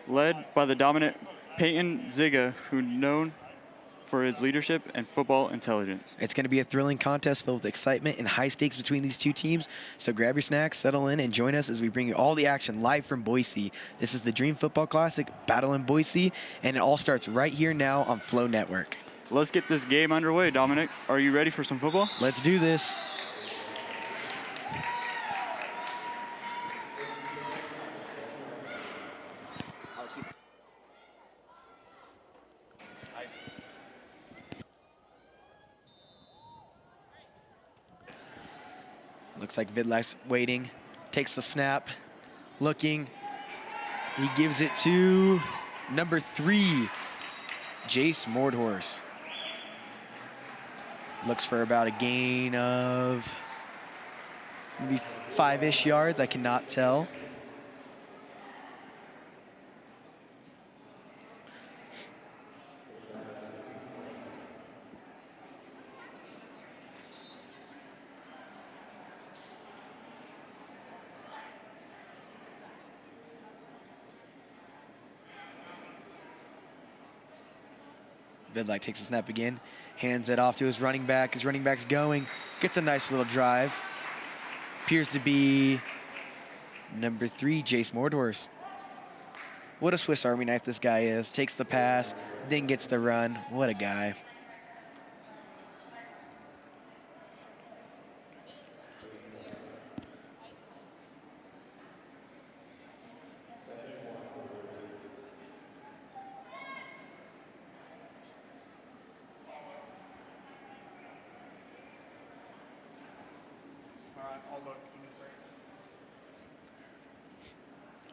led by the dominant Peyton Ziga, who's known for his leadership and football intelligence. It's going to be a thrilling contest filled with excitement and high stakes between these two teams. So grab your snacks, settle in, and join us as we bring you all the action live from Boise. This is the Dream Football Classic, Battle in Boise, and it all starts right here now on Flow Network. Let's get this game underway, Dominic. Are you ready for some football? Let's do this. Looks like Vidlak's waiting, takes the snap, looking. He gives it to number 3, Jace Mordhorse. Looks for about a gain of maybe 5-ish yards, I cannot tell. Vidlak takes a snap again, hands it off to his running back. His running back's going, gets a nice little drive. Appears to be number 3, Jace Mordhorse. What a Swiss Army knife this guy is. Takes the pass, then gets the run. What a guy.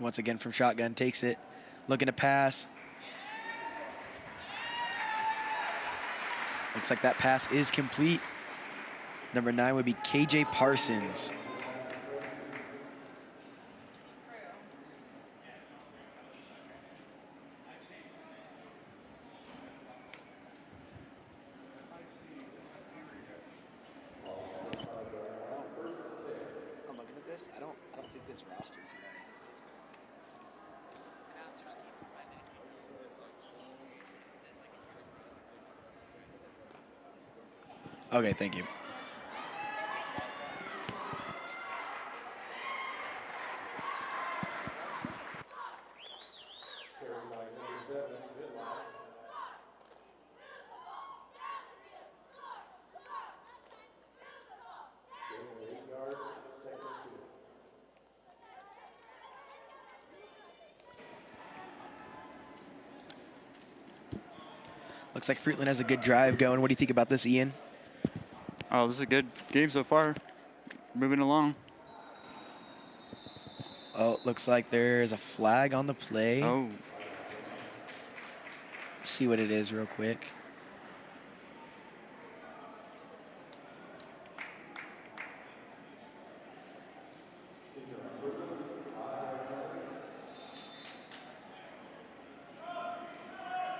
Once again from shotgun, takes it, looking to pass. Looks like that pass is complete. Number 9 would be KJ Parsons. I'm looking at this. I don't think this roster's right. Okay, thank you. Looks like Fruitland has a good drive going. What do you think about this, Ian? Oh, this is a good game so far. Moving along. Oh, looks like there's a flag on the play. Oh. See what it is real quick.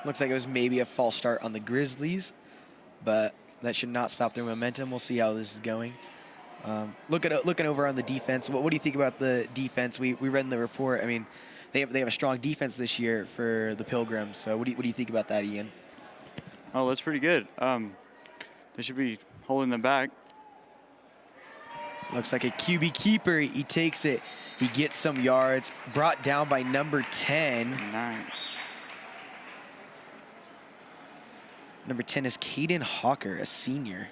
Looks like it was maybe a false start on the Grizzlies, but that should not stop their momentum. We'll see how this is going. Looking over on the defense, what do you think about the defense? We read in the report. I mean, they have a strong defense this year for the Pilgrims. So what do you think about that, Ian? Oh, that's pretty good. They should be holding them back. Looks like a QB keeper. He takes it. He gets some yards. Brought down by number 10. 9. Number 10 is Caden Hawker, a senior.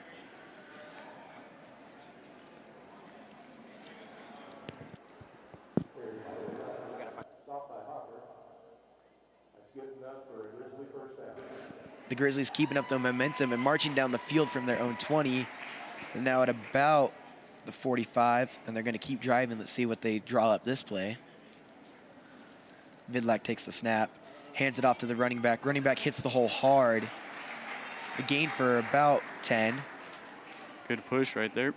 The Grizzlies keeping up the momentum and marching down the field from their own 20. And now at about the 45, and they're going to keep driving. Let's see what they draw up this play. Vidlak takes the snap, hands it off to the running back. Running back hits the hole hard. A gain for about 10. Good push right there.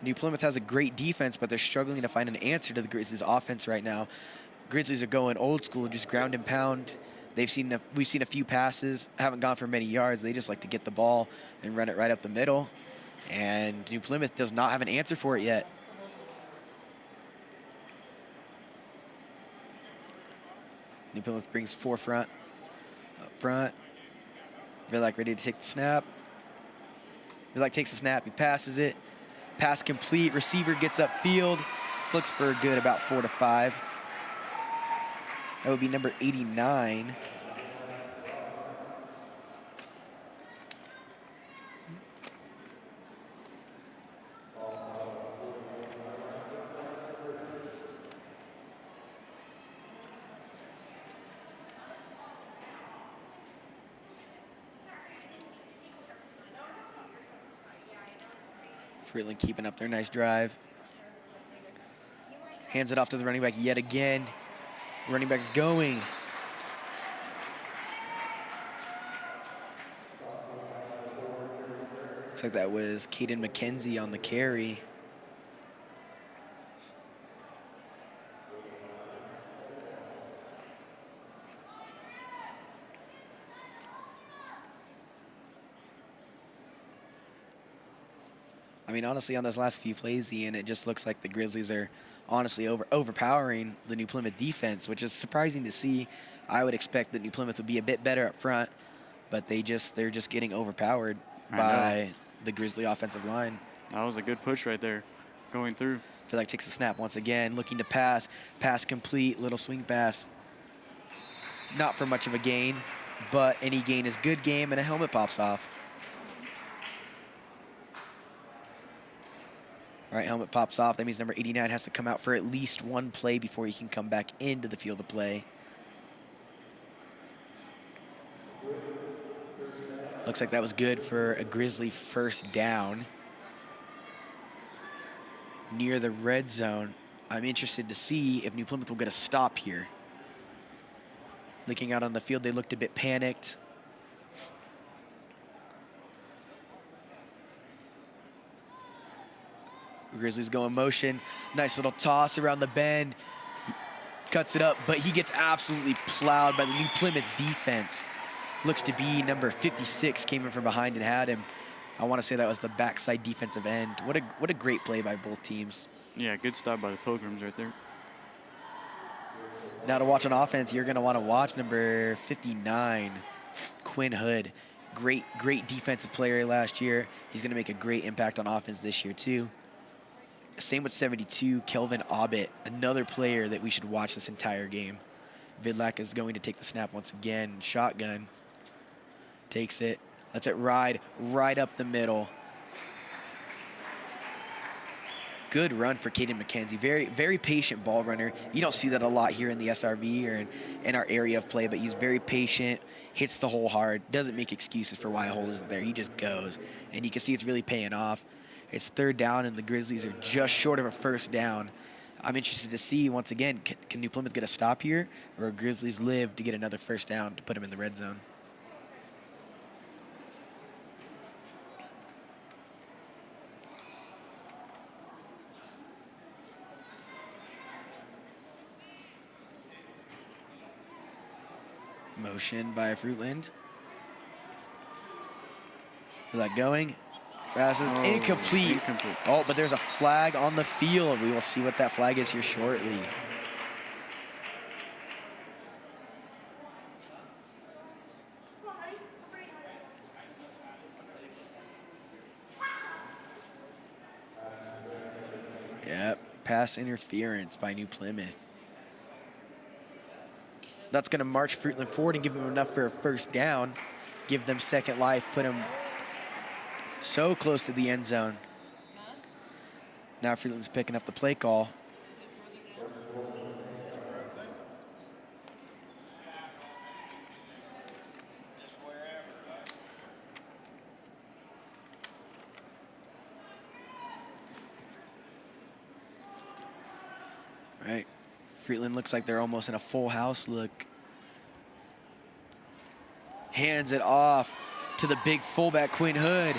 New Plymouth has a great defense, but they're struggling to find an answer to the Grizzlies' offense right now. Grizzlies are going old school, just ground and pound. We've seen a few passes, haven't gone for many yards. They just like to get the ball and run it right up the middle. And New Plymouth does not have an answer for it yet. New Plymouth brings forefront up front. Vilak ready to take the snap. Vilak takes the snap. He passes it. Pass complete. Receiver gets upfield. Looks for a good about 4 to 5. That would be number 89. Fruitland keeping up their nice drive. Hands it off to the running back yet again. Running back's going. Looks like that was Caden McKenzie on the carry. I mean, honestly, on those last few plays, Ian, it just looks like the Grizzlies are honestly overpowering the New Plymouth defense, which is surprising to see. I would expect that New Plymouth would be a bit better up front, but they're just getting overpowered by the Grizzly offensive line. That was a good push right there, going through. Vilak takes the snap once again, looking to pass. Pass complete, little swing pass. Not for much of a gain, but any gain is good game, and a helmet pops off. All right, helmet pops off. That means number 89 has to come out for at least one play before he can come back into the field of play. Looks like that was good for a Grizzly first down. Near the red zone. I'm interested to see if New Plymouth will get a stop here. Looking out on the field, they looked a bit panicked. Grizzlies go in motion. Nice little toss around the bend. He cuts it up, but he gets absolutely plowed by the New Plymouth defense. Looks to be number 56 came in from behind and had him. I want to say that was the backside defensive end. What a great play by both teams. Yeah, good stop by the Pilgrims right there. Now to watch on offense, you're going to want to watch number 59, Quinn Hood. Great defensive player last year. He's going to make a great impact on offense this year too. Same with 72, Kelvin Abbott, another player that we should watch this entire game. Vidlak is going to take the snap once again. Shotgun. Takes it. Lets it ride right up the middle. Good run for Caden McKenzie. Very patient ball runner. You don't see that a lot here in the SRV or in our area of play, but he's very patient, hits the hole hard, doesn't make excuses for why a hole isn't there. He just goes, and you can see it's really paying off. It's third down, and the Grizzlies are just short of a first down. I'm interested to see, once again, can New Plymouth get a stop here, or Grizzlies live to get another first down to put them in the red zone? Motion by Fruitland. Is that going? Passes incomplete. Oh, but there's a flag on the field. We will see what that flag is here shortly. Yep, pass interference by New Plymouth. That's going to march Fruitland forward and give them enough for a first down. Give them second life, put them so close to the end zone. Now Fruitland's picking up the play call. Right. Fruitland looks like they're almost in a full house look. Hands it off to the big fullback, Quinn Hood.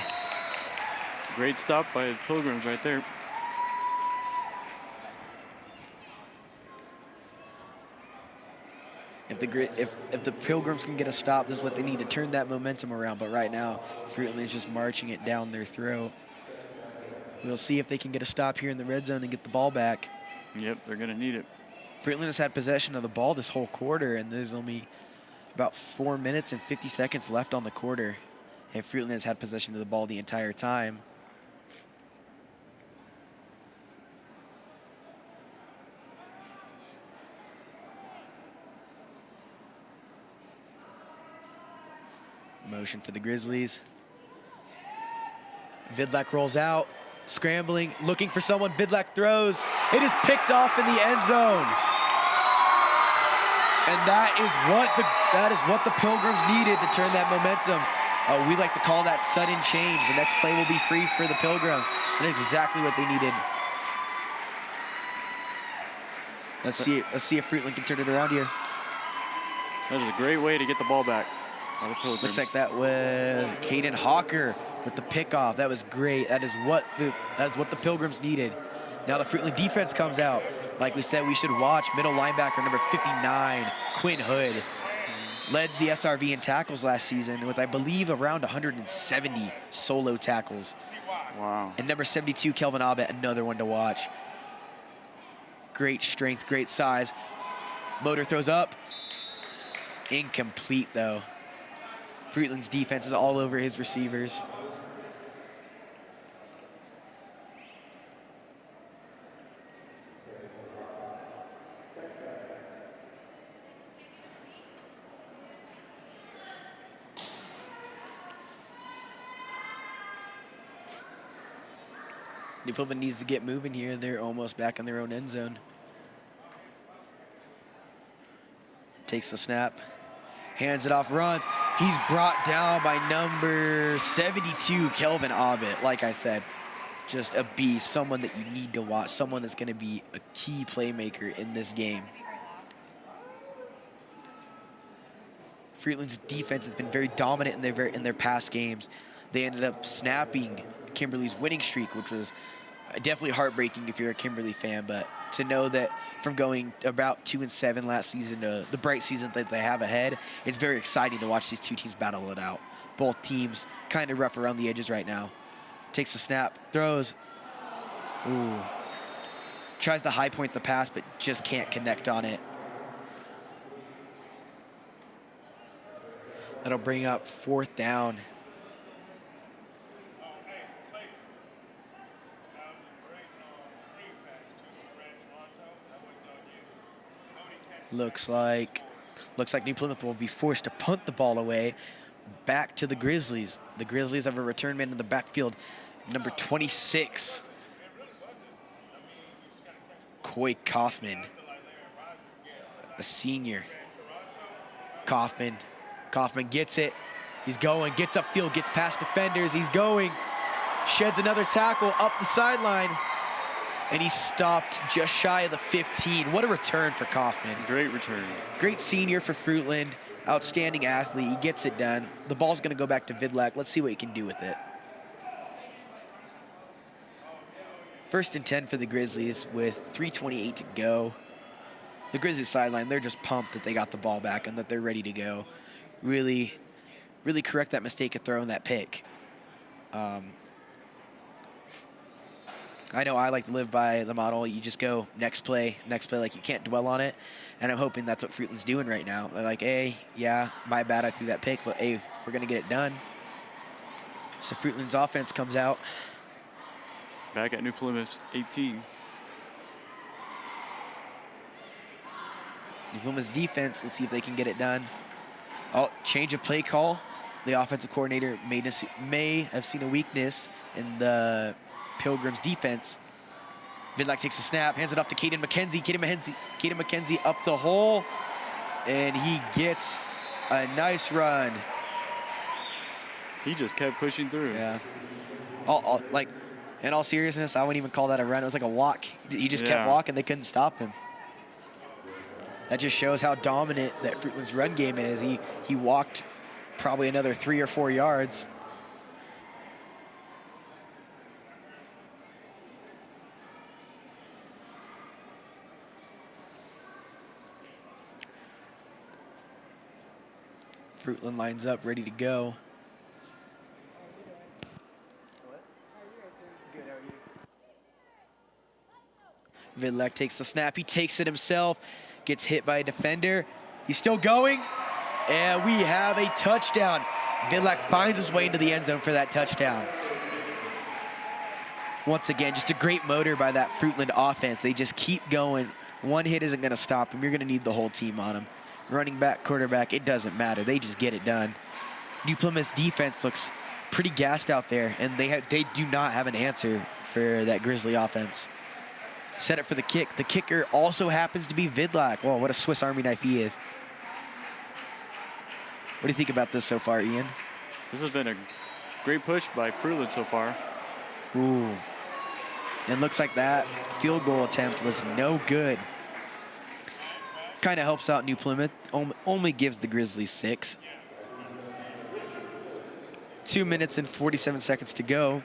Great stop by the Pilgrims right there. If the Pilgrims can get a stop, this is what they need to turn that momentum around. But right now, Fruitland is just marching it down their throat. We'll see if they can get a stop here in the red zone and get the ball back. Yep, they're going to need it. Fruitland has had possession of the ball this whole quarter, and there's only about 4 minutes and 50 seconds left on the quarter. And Fruitland has had possession of the ball the entire time. Motion for the Grizzlies. Vidlak rolls out, scrambling, looking for someone. Vidlak throws. It is picked off in the end zone. And that is what the Pilgrims needed to turn that momentum. We like to call that sudden change. The next play will be free for the Pilgrims. That's exactly what they needed. Let's see if Fruitland can turn it around here. That is a great way to get the ball back. Looks like that was Caden Hawker with the pickoff. That was great. That is what the Pilgrims needed. Now the Fruitland defense comes out. Like we said, we should watch middle linebacker number 59, Quinn Hood. Led the SRV in tackles last season with, I believe, around 170 solo tackles. Wow. And number 72, Kelvin Abbott, another one to watch. Great strength, great size. Motor throws up. Incomplete, though. Fruitland's defense is all over his receivers. New Plymouth needs to get moving here. They're almost back in their own end zone. Takes the snap, hands it off, runs. He's brought down by number 72, Kelvin Abbott. Like I said, just a beast, someone that you need to watch, someone that's going to be a key playmaker in this game. Fruitland's defense has been very dominant in their past games. They ended up snapping Kimberly's winning streak, which was definitely heartbreaking if you're a Kimberly fan, but to know that from going about 2-7 last season to the bright season that they have ahead, it's very exciting to watch these two teams battle it out. Both teams kind of rough around the edges right now. Takes the snap, throws. Ooh. Tries to high point the pass, but just can't connect on it. That'll bring up 4th down. Looks like New Plymouth will be forced to punt the ball away back to the Grizzlies. The Grizzlies have a return man in the backfield, number 26, Coy Kaufman, a senior. Kaufman gets it. He's going, gets upfield, gets past defenders. He's going, sheds another tackle up the sideline. And he's stopped just shy of the 15. What a return for Kaufman. Great return. Great senior for Fruitland. Outstanding athlete. He gets it done. The ball's going to go back to Vidlak. Let's see what he can do with it. 1st and 10 for the Grizzlies with 3:28 to go. The Grizzlies sideline, they're just pumped that they got the ball back and that they're ready to go. Really correct that mistake of throwing that pick. I know I like to live by the model. You just go next play, like you can't dwell on it. And I'm hoping that's what Fruitland's doing right now. They're like, hey, yeah, my bad, I threw that pick, but hey, we're going to get it done. So Fruitland's offense comes out. Back at New Plymouth, 18. New Plymouth's defense, let's see if they can get it done. Oh, change of play call. The offensive coordinator may have seen a weakness in the Pilgrims defense. Vidlak takes a snap, hands it off to Caden McKenzie. Caden McKenzie up the hole, and he gets a nice run. He just kept pushing through. Yeah. Like, in all seriousness, I wouldn't even call that a run. It was like a walk. He just kept walking. They couldn't stop him. That just shows how dominant that Fruitland's run game is. He walked probably another 3 or 4 yards. Fruitland lines up, ready to go. Vidlac takes the snap. He takes it himself. Gets hit by a defender. He's still going. And we have a touchdown. Vidlac finds his way into the end zone for that touchdown. Once again, just a great motor by that Fruitland offense. They just keep going. One hit isn't going to stop him. You're going to need the whole team on him. Running back, quarterback, it doesn't matter. They just get it done. New Plymouth's defense looks pretty gassed out there, and they do not have an answer for that Grizzly offense. Set up for the kick. The kicker also happens to be Vidlac. Whoa, what a Swiss Army knife he is. What do you think about this so far, Ian? This has been a great push by Fruitland so far. Ooh. And looks like that field goal attempt was no good. Kind of helps out New Plymouth. Only gives the Grizzlies 6. 2 minutes and 47 seconds to go.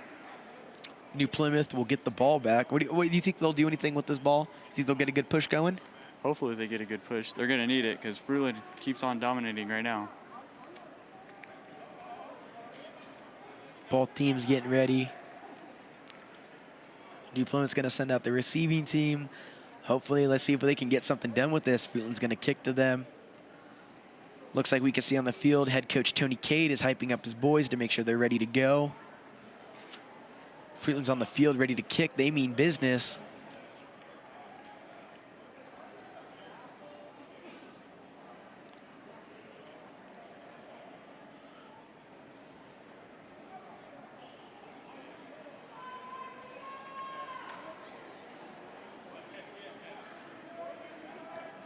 New Plymouth will get the ball back. What do you think they'll do anything with this ball? You think they'll get a good push going? Hopefully they get a good push. They're going to need it because Fruitland keeps on dominating right now. Both teams getting ready. New Plymouth's going to send out the receiving team. Hopefully, let's see if they can get something done with this. Fruitland's going to kick to them. Looks like we can see on the field, head coach Tony Cade is hyping up his boys to make sure they're ready to go. Fruitland's on the field ready to kick. They mean business.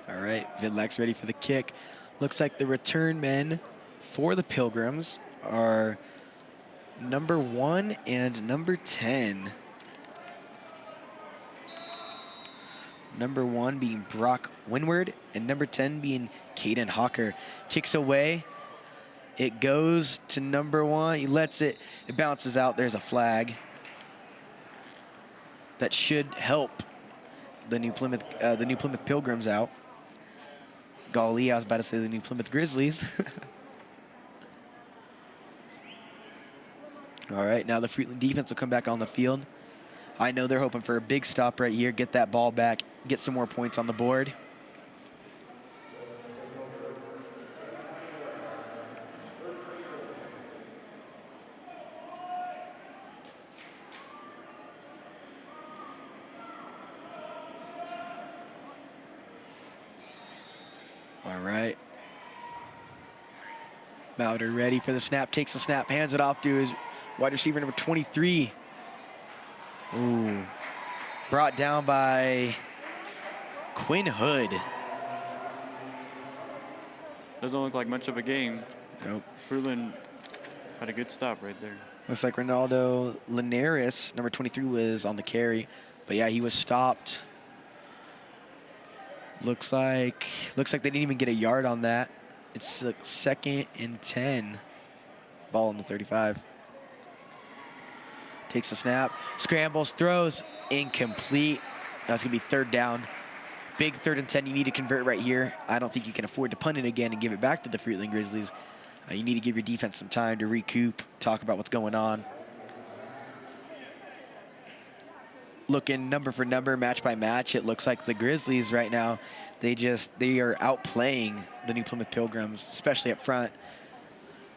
All right, Vidlac's ready for the kick. Looks like the return men for the Pilgrims are number 1 and number 10. Number 1 being Brock Winward and number 10 being Caden Hawker. Kicks away. It goes to number 1. He lets it. It bounces out. There's a flag. That should help the New Plymouth Pilgrims out. Golly, I was about to say the New Plymouth Grizzlies. All right, now the Fruitland defense will come back on the field. I know they're hoping for a big stop right here, get that ball back, get some more points on the board. All right. Mauder ready for the snap, takes the snap, hands it off to his wide receiver number 23. Ooh. Brought down by Quinn Hood. Doesn't look like much of a game. Nope. Fruitland had a good stop right there. Looks like Ronaldo Linares, number 23, was on the carry. But yeah, he was stopped. Looks like they didn't even get a yard on that. It's like 2nd and 10. Ball on the 35. Takes the snap, scrambles, throws, incomplete. That's gonna be 3rd down. Big 3rd and 10. You need to convert right here. I don't think you can afford to punt it again and give it back to the Fruitland Grizzlies. You need to give your defense some time to recoup, talk about what's going on. Looking number for number, match by match, it looks like the Grizzlies right now, they are outplaying the New Plymouth Pilgrims, especially up front.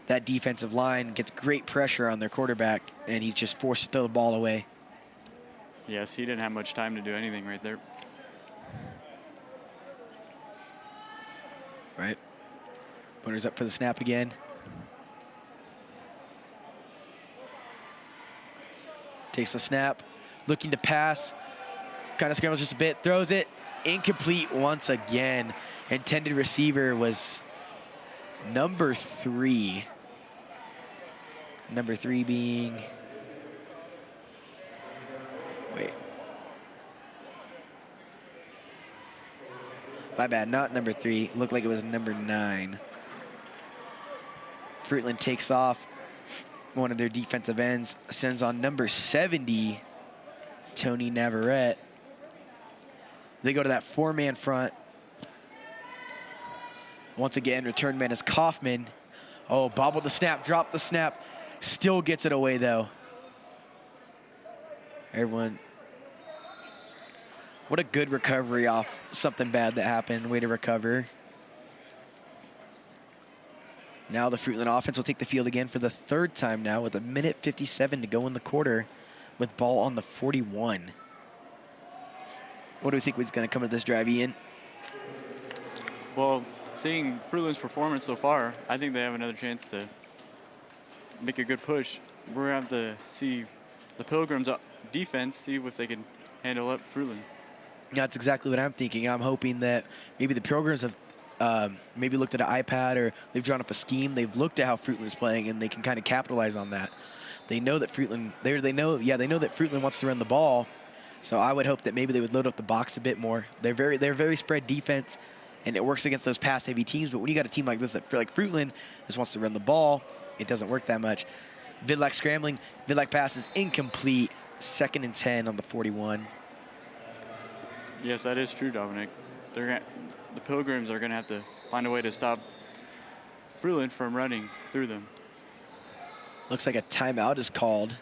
That defensive line gets great pressure on their quarterback, and he's just forced to throw the ball away. Yes, he didn't have much time to do anything right there. Right. Runner's up for the snap again. Takes the snap. Looking to pass, kind of scrambles just a bit, throws it, incomplete once again. Intended receiver was number 3. Number 3 being, wait. My bad, not number 3. Looked like it was number 9. Fruitland takes off. One of their defensive ends sends on number 70, Tony Navarrete. They go to that 4-man front. Once again, return man is Kaufman. Oh, bobbled the snap, dropped the snap. Still gets it away, though. Everyone What a good recovery off something bad that happened. Way to recover. Now the Fruitland offense will take the field again for the third time now with 1:57 to go in the quarter with ball on the 41. What do we think was going to come to this drive, Ian? Well, seeing Fruitland's performance so far, I think they have another chance to make a good push. We're going to have to see the Pilgrims' defense, see if they can handle up Fruitland. That's exactly what I'm thinking. I'm hoping that maybe the Pilgrims have maybe looked at an iPad or they've drawn up a scheme. They've looked at how Fruitland is playing and they can kind of capitalize on that. They know that Fruitland, they know that Fruitland wants to run the ball. So I would hope that maybe they would load up the box a bit more. They're very spread defense, and it works against those pass-heavy teams. But when you got a team like this, like Fruitland, just wants to run the ball, it doesn't work that much. Vidlac scrambling. Vidlac passes incomplete. 2nd and 10 on the 41. Yes, that is true, Dominic. The Pilgrims are going to have to find a way to stop Fruitland from running through them. Looks like a timeout is called.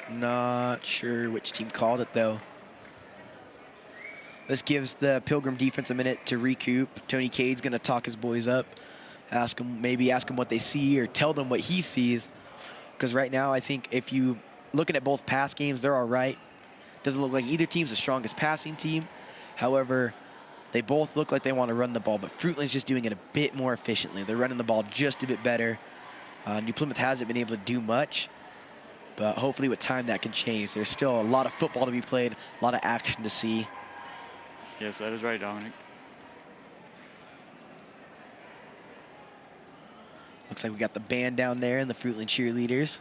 Not sure which team called it, though. This gives the Pilgrim defense a minute to recoup. Tony Cade's going to talk his boys up, maybe ask them what they see or tell them what he sees. Because right now, I think if you looking at both pass games, they're all right. Doesn't look like either team's the strongest passing team. However, they both look like they want to run the ball, but Fruitland's just doing it a bit more efficiently. They're running the ball just a bit better. New Plymouth hasn't been able to do much, but hopefully with time that can change. There's still a lot of football to be played, a lot of action to see. Yes, that is right, Dominic. Looks like we got the band down there and the Fruitland cheerleaders.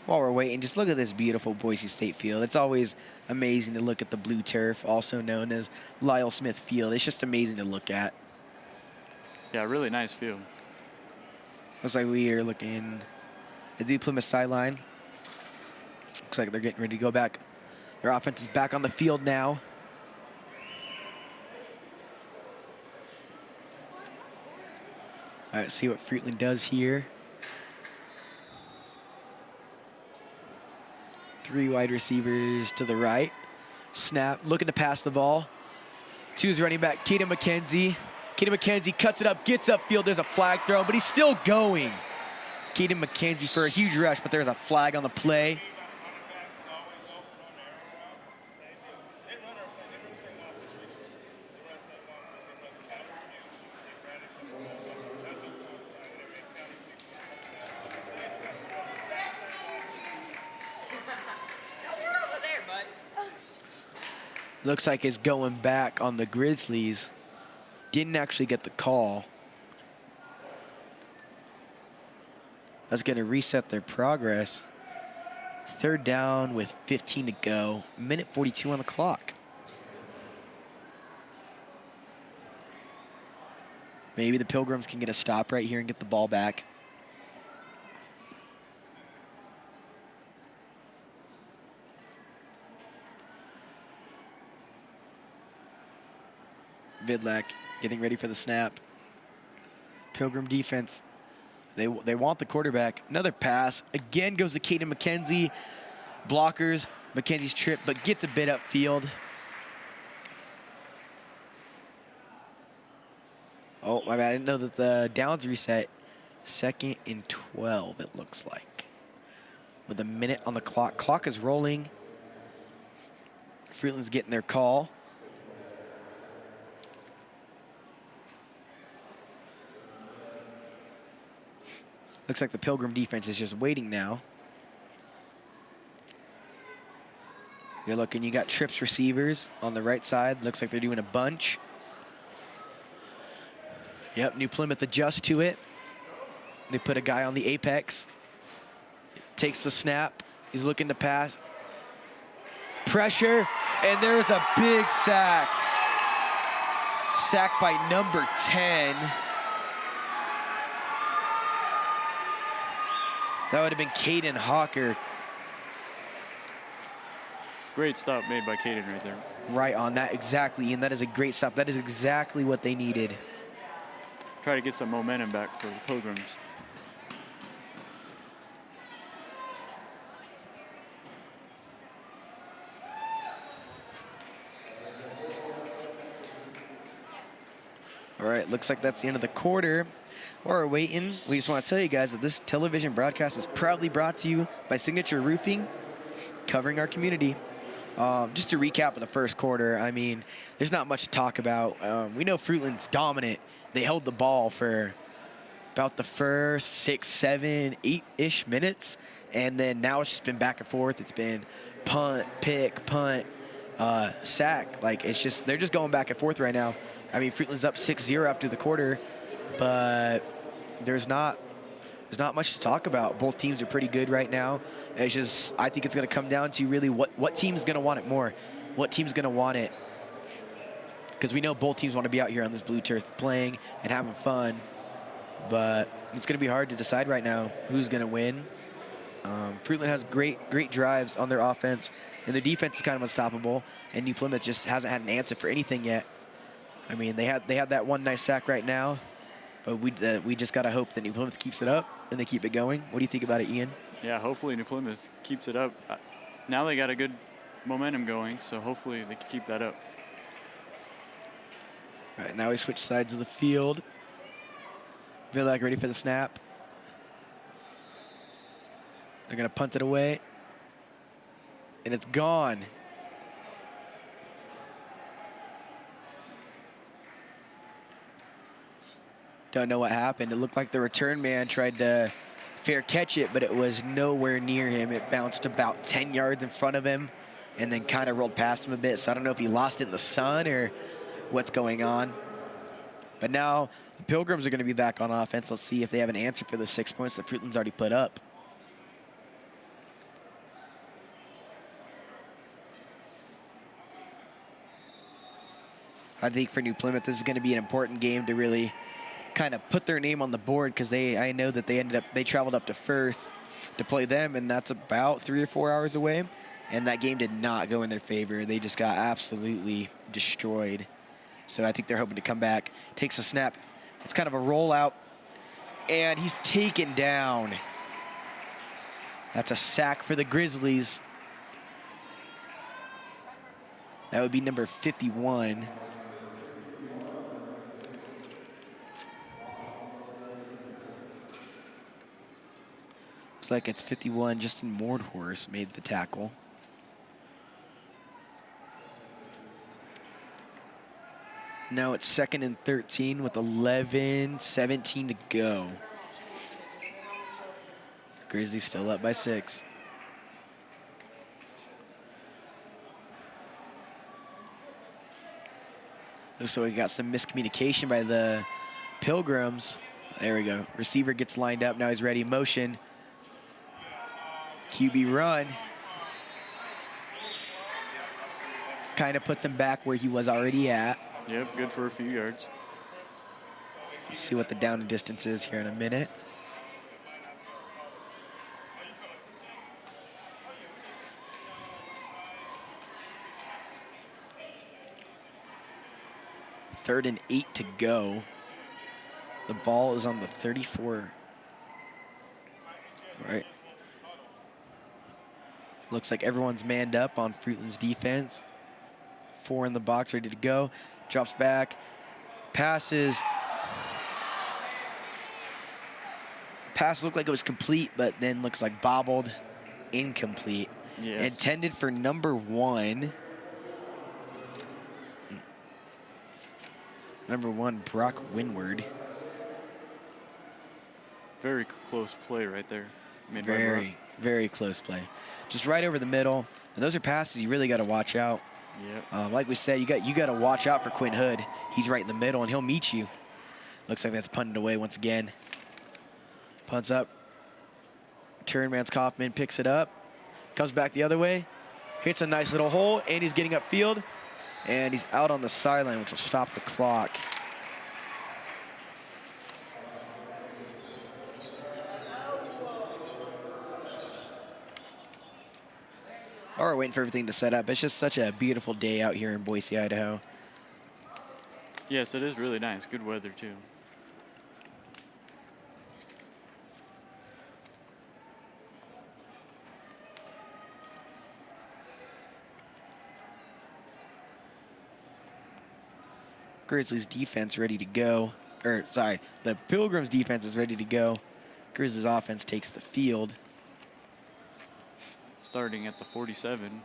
While we're waiting, just look at this beautiful Boise State field. It's always amazing to look at the blue turf, also known as Lyle Smith Field. It's just amazing to look at. Yeah, really nice field. Looks like we are looking at the Plymouth sideline. Looks like they're getting ready to go back. Their offense is back on the field now. All right, see what Fruitland does here. 3 wide receivers to the right. Snap, looking to pass the ball. 2 is running back, Caden McKenzie. Caden McKenzie cuts it up, gets upfield. There's a flag throw, but he's still going. Caden McKenzie for a huge rush, but there's a flag on the play. Looks like it's going back on the Grizzlies. Didn't actually get the call. That's going to reset their progress. 3rd down with 15 to go. 1:42 on the clock. Maybe the Pilgrims can get a stop right here and get the ball back. Vidlac getting ready for the snap. Pilgrim defense, they want the quarterback. Another pass. Again goes to Caden McKenzie. Blockers. McKenzie's trip, but gets a bit upfield. Oh, my bad. I didn't know that the downs reset. 2nd and 12, it looks like. With a minute on the clock. Clock is rolling. Fruitland's getting their call. Looks like the Pilgrim defense is just waiting now. You're looking, you got trips receivers on the right side. Looks like they're doing a bunch. Yep, New Plymouth adjusts to it. They put a guy on the apex. Takes the snap. He's looking to pass. Pressure, and there's a big sack. Sack by number 10. That would have been Caden Hawker. Great stop made by Caden right there. Right on that, exactly, and that is a great stop. That is exactly what they needed. Try to get some momentum back for the Pilgrims. All right, looks like that's the end of the quarter. While we're waiting, we just want to tell you guys that this television broadcast is proudly brought to you by Signature Roofing, covering our community. Just to recap of the first quarter, I mean, there's not much to talk about. We know Fruitland's dominant. They held the ball for about the first 6, 7, 8-ish minutes, and then now it's just been back and forth. It's been punt, pick, punt, sack. Like, it's just, they're just going back and forth right now. I mean, Fruitland's up 6-0 after the quarter, but there's not much to talk about. Both teams are pretty good right now. It's just, I think it's going to come down to really what team's going to want it more. What team's going to want it? Because we know both teams want to be out here on this blue turf playing and having fun. But it's going to be hard to decide right now who's going to win. Fruitland has great drives on their offense, and their defense is kind of unstoppable. And New Plymouth just hasn't had an answer for anything yet. I mean, they had that one nice sack right now, but we just got to hope that New Plymouth keeps it up and they keep it going. What do you think about it, Ian? Yeah, hopefully New Plymouth keeps it up. Now they got a good momentum going, so hopefully they can keep that up. All right, now we switch sides of the field. Villak ready for the snap. They're going to punt it away. And it's gone. Don't know what happened. It looked like the return man tried to fair catch it, but it was nowhere near him. It bounced about 10 yards in front of him and then kind of rolled past him a bit. So I don't know if he lost it in the sun or what's going on. But now the Pilgrims are going to be back on offense. Let's see if they have an answer for the 6 points that Fruitland's already put up. I think for New Plymouth, this is going to be an important game to really kind of put their name on the board, because I know that they traveled up to Firth to play them, and that's about 3 or 4 hours away. And that game did not go in their favor. They just got absolutely destroyed. So I think they're hoping to come back. Takes a snap. It's kind of a rollout, and he's taken down. That's a sack for the Grizzlies. That would be number 51. Looks like it's 51. Justin Mordhorst made the tackle. Now it's 2nd and 13 with 11:17 to go. Grizzlies still up by 6. So we got some miscommunication by the Pilgrims. There we go. Receiver gets lined up. Now he's ready. Motion. QB run. Kind of puts him back where he was already at. Yep, good for a few yards. Let's see what the down and distance is here in a minute. Third and 8 to go. The ball is on the 34. All right. Looks like everyone's manned up on Fruitland's defense. 4 in the box, ready to go. Drops back. Passes. Pass looked like it was complete, but then looks like bobbled. Incomplete. Yes. Intended for number 1. Number 1, Brock Winward. Very close play right there. Made by Brock. Very close play. Just right over the middle. And those are passes you really got to watch out. Yep. Like we said, you got to watch out for Quinn Hood. He's right in the middle, and he'll meet you. Looks like that's punted away once again. Punts up. Turn man's Kaufman picks it up. Comes back the other way. Hits a nice little hole, and he's getting upfield. And he's out on the sideline, which will stop the clock. Or we're waiting for everything to set up. It's just such a beautiful day out here in Boise, Idaho. Yes, it is really nice. Good weather, too. Grizzlies defense ready to go. The Pilgrims defense is ready to go. Grizzlies offense takes the field. Starting at the 47.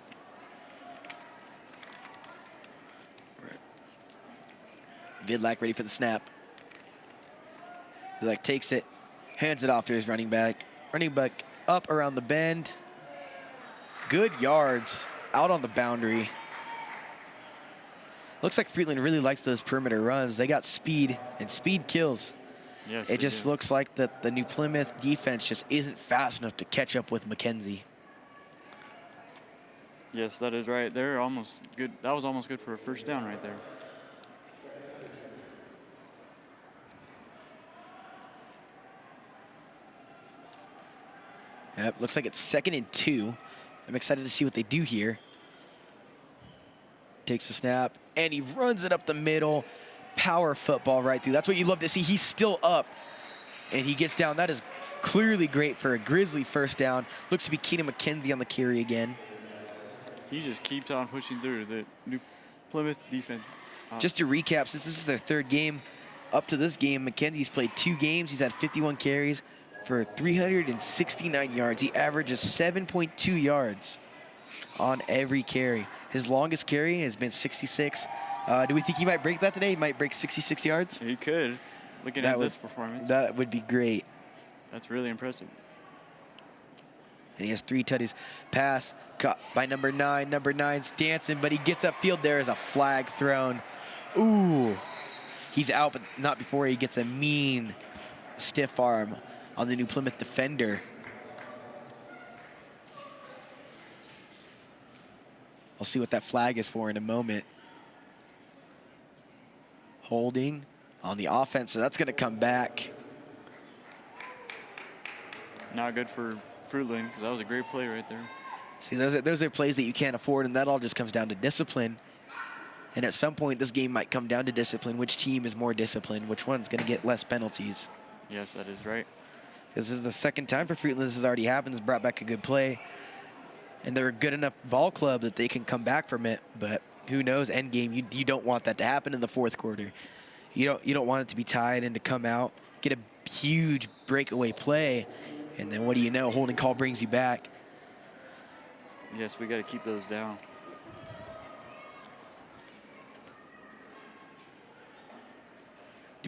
Vidlak ready for the snap. Vidlak takes it, hands it off to his running back. Running back up around the bend. Good yards out on the boundary. Looks like Fruitland really likes those perimeter runs. They got speed, and speed kills. Yes, it just looks like that the New Plymouth defense just isn't fast enough to catch up with McKenzie. Yes, that is right. They're almost good. That was almost good for a first down right there. Yep, looks like it's 2nd and 2. I'm excited to see what they do here. Takes the snap, and he runs it up the middle. Power football right through. That's what you love to see. He's still up, and he gets down. That is clearly great for a Grizzly first down. Looks to be Keenan McKenzie on the carry again. He just keeps on pushing through the New Plymouth defense. Just to recap, since this is their 3rd game, up to this game, McKenzie's played 2 games. He's had 51 carries for 369 yards. He averages 7.2 yards on every carry. His longest carry has been 66. Do we think he might break that today? He might break 66 yards? He could, looking at this performance. That would be great. That's really impressive. And he has 3 tutties. Pass caught by number 9. Number 9's dancing, but he gets upfield. There is a flag thrown. Ooh. He's out, but not before he gets a mean stiff arm on the New Plymouth defender. I'll see what that flag is for in a moment. Holding on the offense, so that's going to come back. Not good for Fruitland, because that was a great play right there. See, those are plays that you can't afford, and that all just comes down to discipline. And at some point, this game might come down to discipline. Which team is more disciplined? Which one's going to get less penalties? Yes, that is right. Because this is the 2nd time for Fruitland this has already happened. It's brought back a good play. And they're a good enough ball club that they can come back from it. But who knows, end game, you don't want that to happen in the 4th quarter. You don't want it to be tied and to come out, get a huge breakaway play, and then what do you know, holding call brings you back. Yes, we got to keep those down.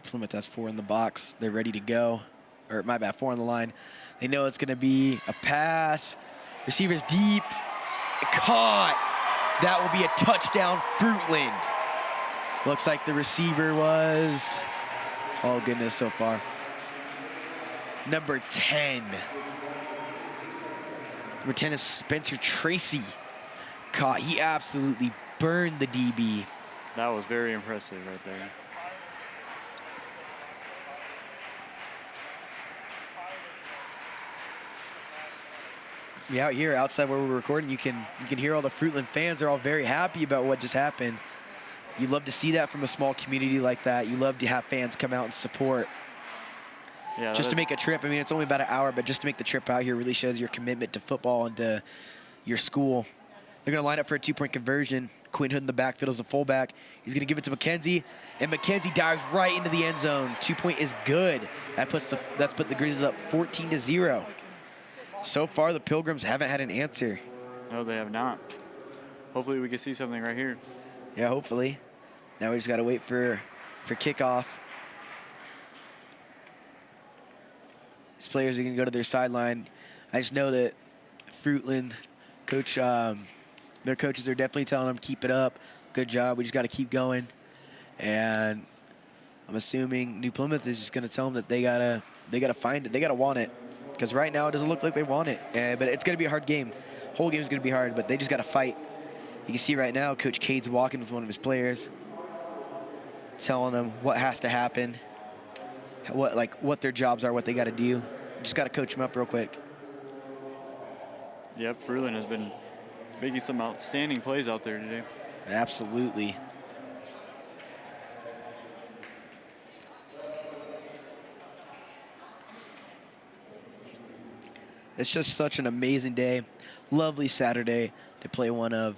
Plymouth has 4 in the box. They're ready to go. Or my bad, 4 on the line. They know it's going to be a pass. Receiver's deep. Caught. That will be a touchdown, Fruitland. Looks like the receiver was, oh goodness, so far. Number 10. Number 10 is Spencer Tracy. Caught. He absolutely burned the DB. That was very impressive right there. Yeah, out here, outside where we're recording, you can hear all the Fruitland fans. They're all very happy about what just happened. You love to see that from a small community like that. You love to have fans come out and support. Yeah, just to make a trip. I mean, it's only about an hour, but just to make the trip out here really shows your commitment to football and to your school. They're going to line up for a 2-point conversion. Quinn Hood in the backfield as a fullback. He's going to give it to McKenzie, and McKenzie dives right into the end zone. 2-point is good. That's put the Grizzlies up 14-0. So far, the Pilgrims haven't had an answer. No, they have not. Hopefully, we can see something right here. Yeah, hopefully. Now we just got to wait for kickoff. These players are going to go to their sideline. I just know that Fruitland, their coaches are definitely telling them, keep it up. Good job. We just got to keep going. And I'm assuming New Plymouth is just going to tell them that they gotta find it. They got to want it. Because right now it doesn't look like they want it. But it's going to be a hard game. Whole game is going to be hard, but they just got to fight. You can see right now Coach Cade's walking with one of his players, telling them what has to happen, what their jobs are, what they got to do. Just got to coach them up real quick. Yep, Fruitland has been making some outstanding plays out there today. Absolutely. It's just such an amazing day. Lovely Saturday to play one of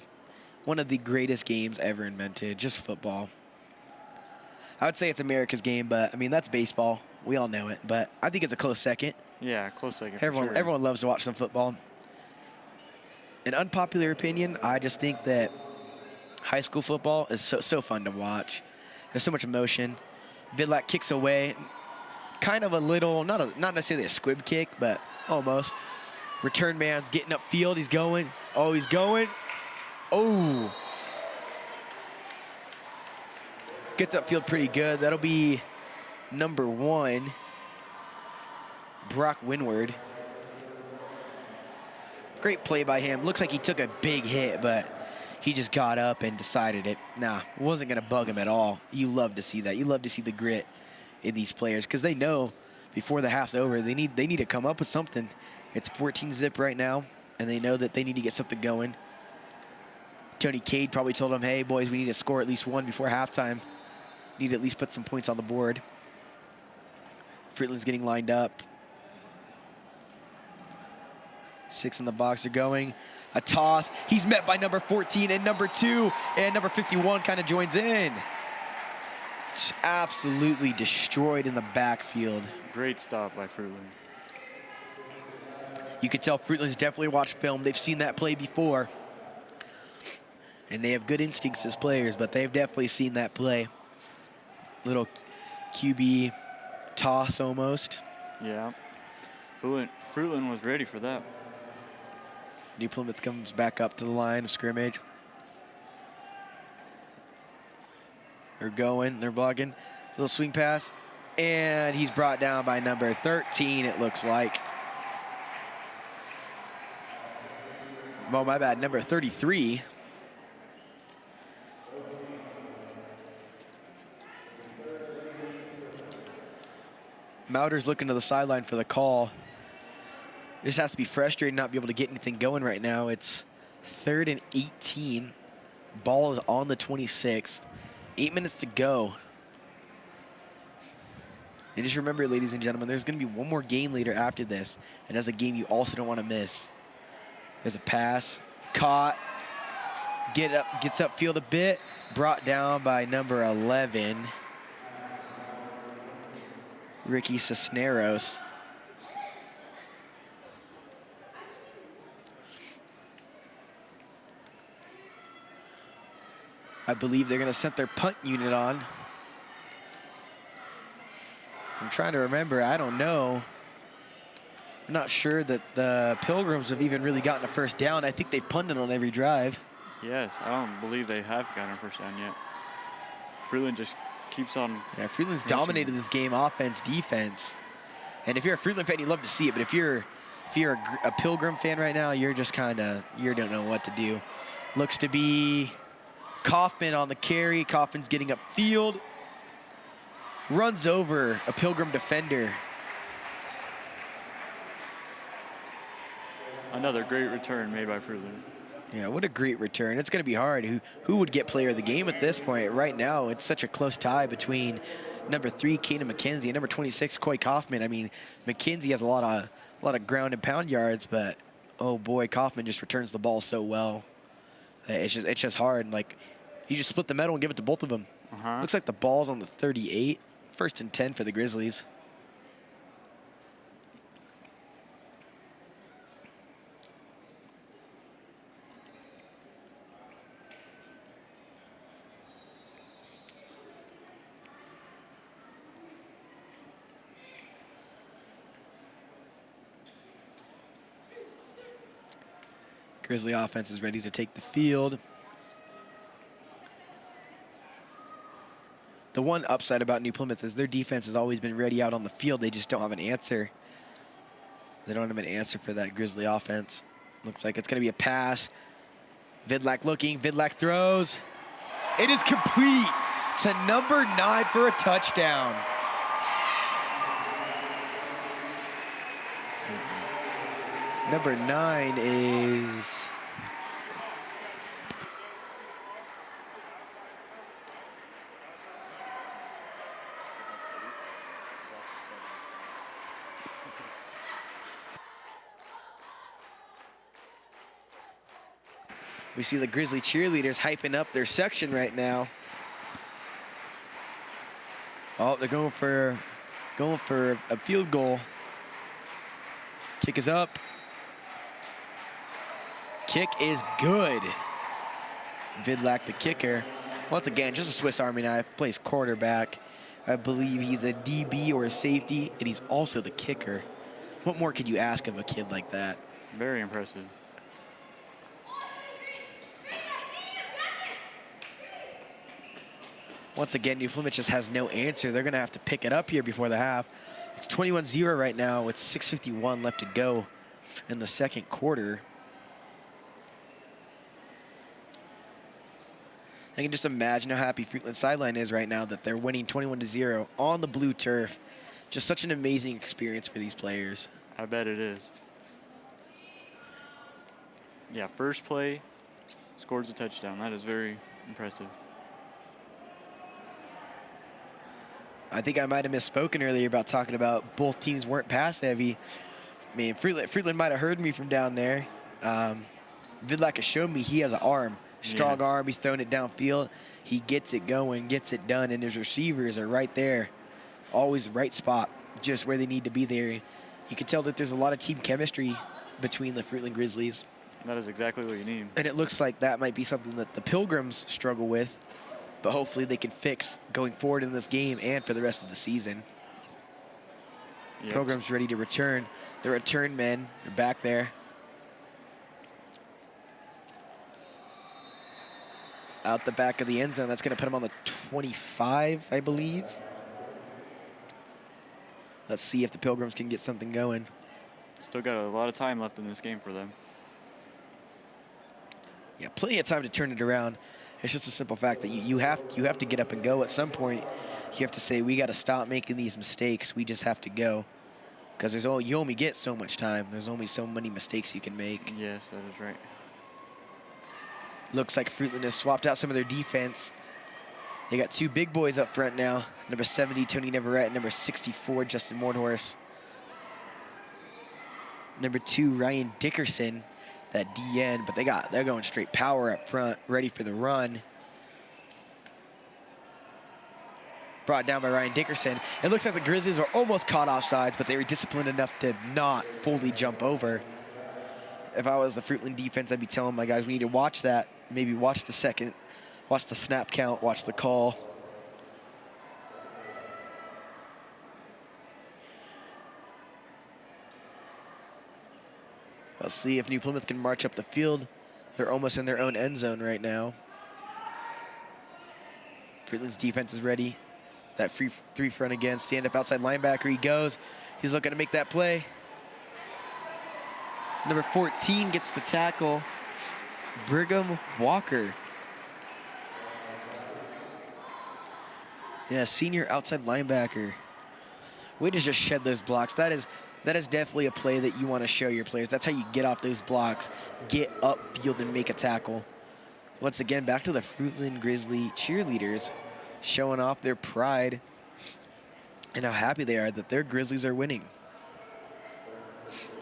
the greatest games ever invented, just football. I would say it's America's game, but I mean that's baseball. We all know it, but I think it's a close second. Yeah, close second. Everyone loves to watch some football. An unpopular opinion, I just think that high school football is so fun to watch. There's so much emotion. Vidlak kicks away, kind of a little, not necessarily a squib kick, but almost. Return man's getting upfield. He's going. Oh, he's going. Oh. Gets upfield pretty good. That'll be number 1, Brock Winward. Great play by him. Looks like he took a big hit, but he just got up and decided it. Nah, wasn't going to bug him at all. You love to see that. You love to see the grit in these players because they know before the half's over, they need to come up with something. It's 14-zip right now, and they know that they need to get something going. Tony Cade probably told them, hey, boys, we need to score at least 1 before halftime. Need to at least put some points on the board. Fruitland's getting lined up. 6 in the box. They're going. A toss. He's met by number 14 and number 2, and number 51 kind of joins in. Just absolutely destroyed in the backfield. Great stop by Fruitland. You can tell Fruitland's definitely watched film. They've seen that play before. And they have good instincts as players, but they've definitely seen that play. Little QB toss almost. Yeah. Fruitland was ready for that. New Plymouth comes back up to the line of scrimmage. They're going, they're blocking. Little swing pass. And he's brought down by number 13, it looks like. Oh, my bad, number 33. Mauder's looking to the sideline for the call. This has to be frustrating not be able to get anything going right now. It's 3rd and 18. Ball is on the 26th. 8 minutes to go. And just remember, ladies and gentlemen, there's going to be one more game later after this. And that's a game you also don't want to miss. There's a pass. Caught. Gets upfield a bit. Brought down by number 11. Ricky Cisneros. I believe they're going to set their punt unit on. I'm trying to remember. I don't know. I'm not sure that the Pilgrims have even really gotten a first down. I think they've punted on every drive. Yes, I don't believe they have gotten a first down yet. Fruitland just keeps on. Yeah, Fruitland's dominated this game, offense, defense. And if you're a Fruitland fan, you love to see it. But if you're a Pilgrim fan right now, you're just you don't know what to do. Looks to be Kaufman on the carry. Kaufman's getting upfield. Runs over a Pilgrim defender. Another great return made by Fruitland. Yeah, what a great return. It's going to be hard. Who would get player of the game at this point? Right now, it's such a close tie between number 3, Kaden McKenzie, and number 26, Coy Kaufman. I mean, McKenzie has a lot of ground and pound yards, but oh boy, Kaufman just returns the ball so well. It's just hard. Like, you just split the medal and give it to both of them. Looks like the ball's on the 38. 1st and 10 for the Grizzlies. Grizzly offense is ready to take the field. The one upside about New Plymouth is their defense has always been ready out on the field. They just don't have an answer. They don't have an answer for that Grizzly offense. Looks like it's going to be a pass. Vidlak looking. Vidlak throws. It is complete to number 9 for a touchdown. Number 9 is... We see the Grizzly cheerleaders hyping up their section right now. Oh, they're going for a field goal. Kick is up. Kick is good. Vidlak, the kicker. Once again, just a Swiss Army knife. Plays quarterback. I believe he's a DB or a safety, and he's also the kicker. What more could you ask of a kid like that? Very impressive. Once again, New Plymouth just has no answer. They're going to have to pick it up here before the half. It's 21-0 right now with 6:51 left to go in the second quarter. I can just imagine how happy Fruitland sideline is right now that they're winning 21-0 on the blue turf. Just such an amazing experience for these players. I bet it is. Yeah, first play, scores a touchdown. That is very impressive. I think I might have misspoken earlier about talking about both teams weren't pass heavy. I mean, Fruitland might have heard me from down there. Vidlak has shown me he has an arm. Strong arm, he's throwing it downfield. He gets it going, gets it done, and his receivers are right there. Always right spot, just where they need to be there. You can tell that there's a lot of team chemistry between the Fruitland Grizzlies. That is exactly what you need. And it looks like that might be something that the Pilgrims struggle with, but hopefully they can fix going forward in this game and for the rest of the season. Yep. Pilgrims ready to return. The return men are back there. Out the back of the end zone. That's going to put him on the 25, I believe. Let's see if the Pilgrims can get something going. Still got a lot of time left in this game for them. Yeah, plenty of time to turn it around. It's just a simple fact that you have to get up and go at some point. You have to say, we got to stop making these mistakes. We just have to go. Because you only get so much time. There's only so many mistakes you can make. Yes, that is right. Looks like Fruitland has swapped out some of their defense. They got two big boys up front now. Number 70, Tony Neverett, and number 64, Justin Mordhorst. Number 2, Ryan Dickerson, that DN, but they're going straight power up front, ready for the run. Brought down by Ryan Dickerson. It looks like the Grizzlies were almost caught offsides, but they were disciplined enough to not fully jump over. If I was the Fruitland defense, I'd be telling my guys, we need to watch that. Maybe watch the snap count, watch the call. Let's see if New Plymouth can march up the field. They're almost in their own end zone right now. Fruitland's defense is ready. That free three front again. Stand up outside linebacker. He goes. He's looking to make that play. Number 14 gets the tackle. Brigham Walker. Yeah, senior outside linebacker. Way to just shed those blocks. That is definitely a play that you want to show your players. That's how you get off those blocks, get upfield and make a tackle. Once again, back to the Fruitland Grizzly cheerleaders, showing off their pride and how happy they are that their Grizzlies are winning.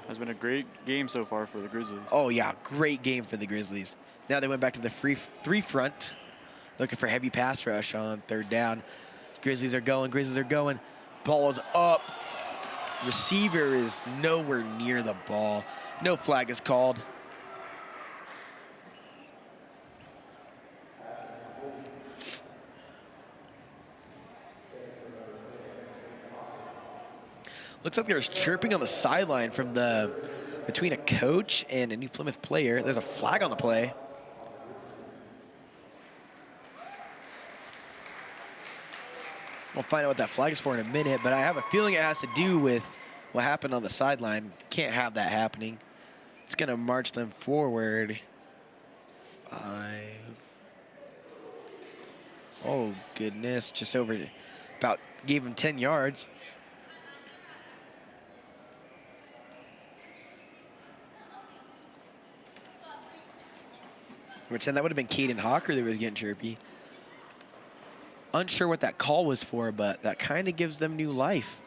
Has been a great game so far for the Grizzlies. Oh yeah, great game for the Grizzlies. Now they went back to the three front, looking for heavy pass rush on third down. Grizzlies are going. Ball is up. Receiver is nowhere near the ball. No flag is called. Looks like there's chirping on the sideline from between a coach and a New Plymouth player. There's a flag on the play. We'll find out what that flag is for in a minute, but I have a feeling it has to do with what happened on the sideline. Can't have that happening. It's going to march them forward. 5. Oh, goodness. Just over, gave him 10 yards. That would have been Caden Hawker that was getting chirpy. Unsure what that call was for, but that kind of gives them new life.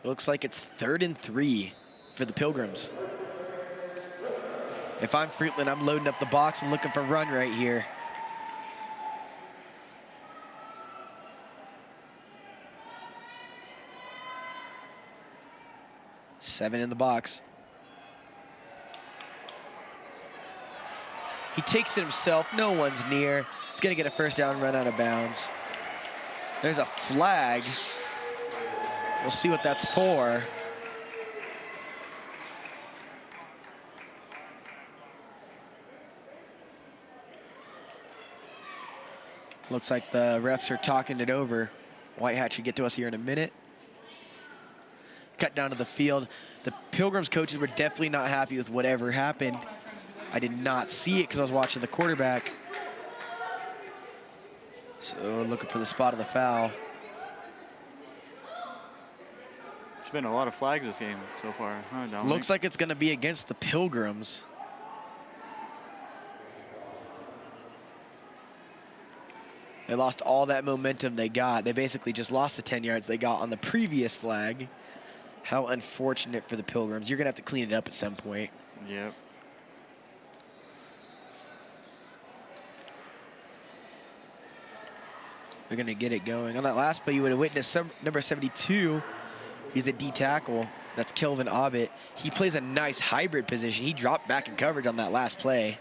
Looks like it's 3rd and 3 for the Pilgrims. If I'm Fruitland, I'm loading up the box and looking for a run right here. Seven in the box. He takes it himself. No one's near. He's going to get a first down, run out of bounds. There's a flag. We'll see what that's for. Looks like the refs are talking it over. White hat should get to us here in a minute. Cut down to the field. The Pilgrims coaches were definitely not happy with whatever happened. I did not see it because I was watching the quarterback. So looking for the spot of the foul. There's been a lot of flags this game so far, huh, Dominic? Looks like it's going to be against the Pilgrims. They lost all that momentum they got. They basically just lost the 10 yards they got on the previous flag. How unfortunate for the Pilgrims. You're going to have to clean it up at some point. Yep. They're going to get it going. On that last play, you would have witnessed number 72. He's the D tackle. That's Kelvin Abbott. He plays a nice hybrid position. He dropped back in coverage on that last play.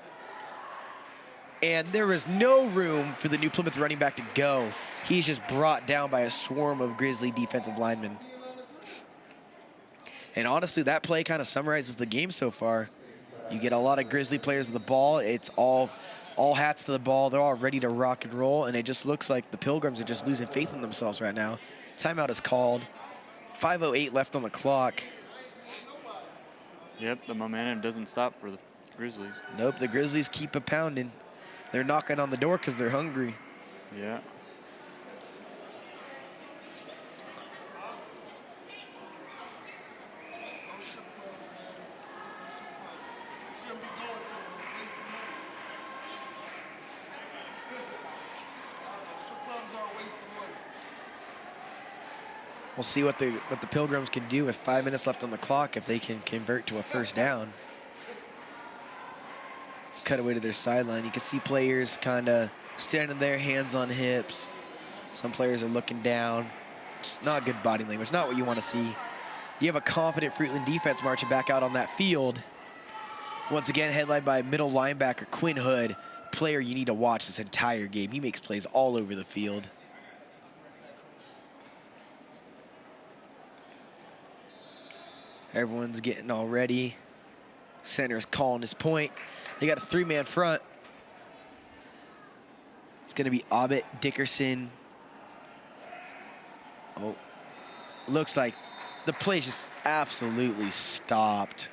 And there was no room for the New Plymouth running back to go. He's just brought down by a swarm of Grizzly defensive linemen. And honestly, that play kind of summarizes the game so far. You get a lot of Grizzly players with the ball. It's all hats to the ball. They're all ready to rock and roll. And it just looks like the Pilgrims are just losing faith in themselves right now. Timeout is called. 5:08 left on the clock. Yep, the momentum doesn't stop for the Grizzlies. Nope, the Grizzlies keep a pounding. They're knocking on the door because they're hungry. Yeah. We'll see what the Pilgrims can do with 5 minutes left on the clock if they can convert to a first down. Cut away to their sideline. You can see players kind of standing there, hands on hips. Some players are looking down. It's not good body language, not what you want to see. You have a confident Fruitland defense marching back out on that field. Once again, headlined by middle linebacker Quinn Hood, player you need to watch this entire game. He makes plays all over the field. Everyone's getting all ready. Center's calling his point. They got a three-man front. It's going to be Abbott, Dickerson. Oh, looks like the play just absolutely stopped.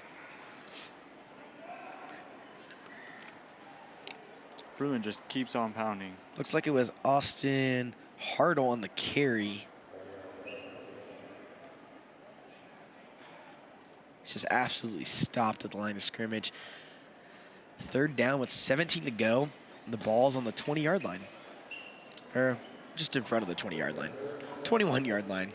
Fruitland just keeps on pounding. Looks like it was Austin Hartle on the carry. It's just absolutely stopped at the line of scrimmage. Third down with 17 to go. The ball's on the 20-yard line. Or just in front of the 20-yard line. 21-yard line.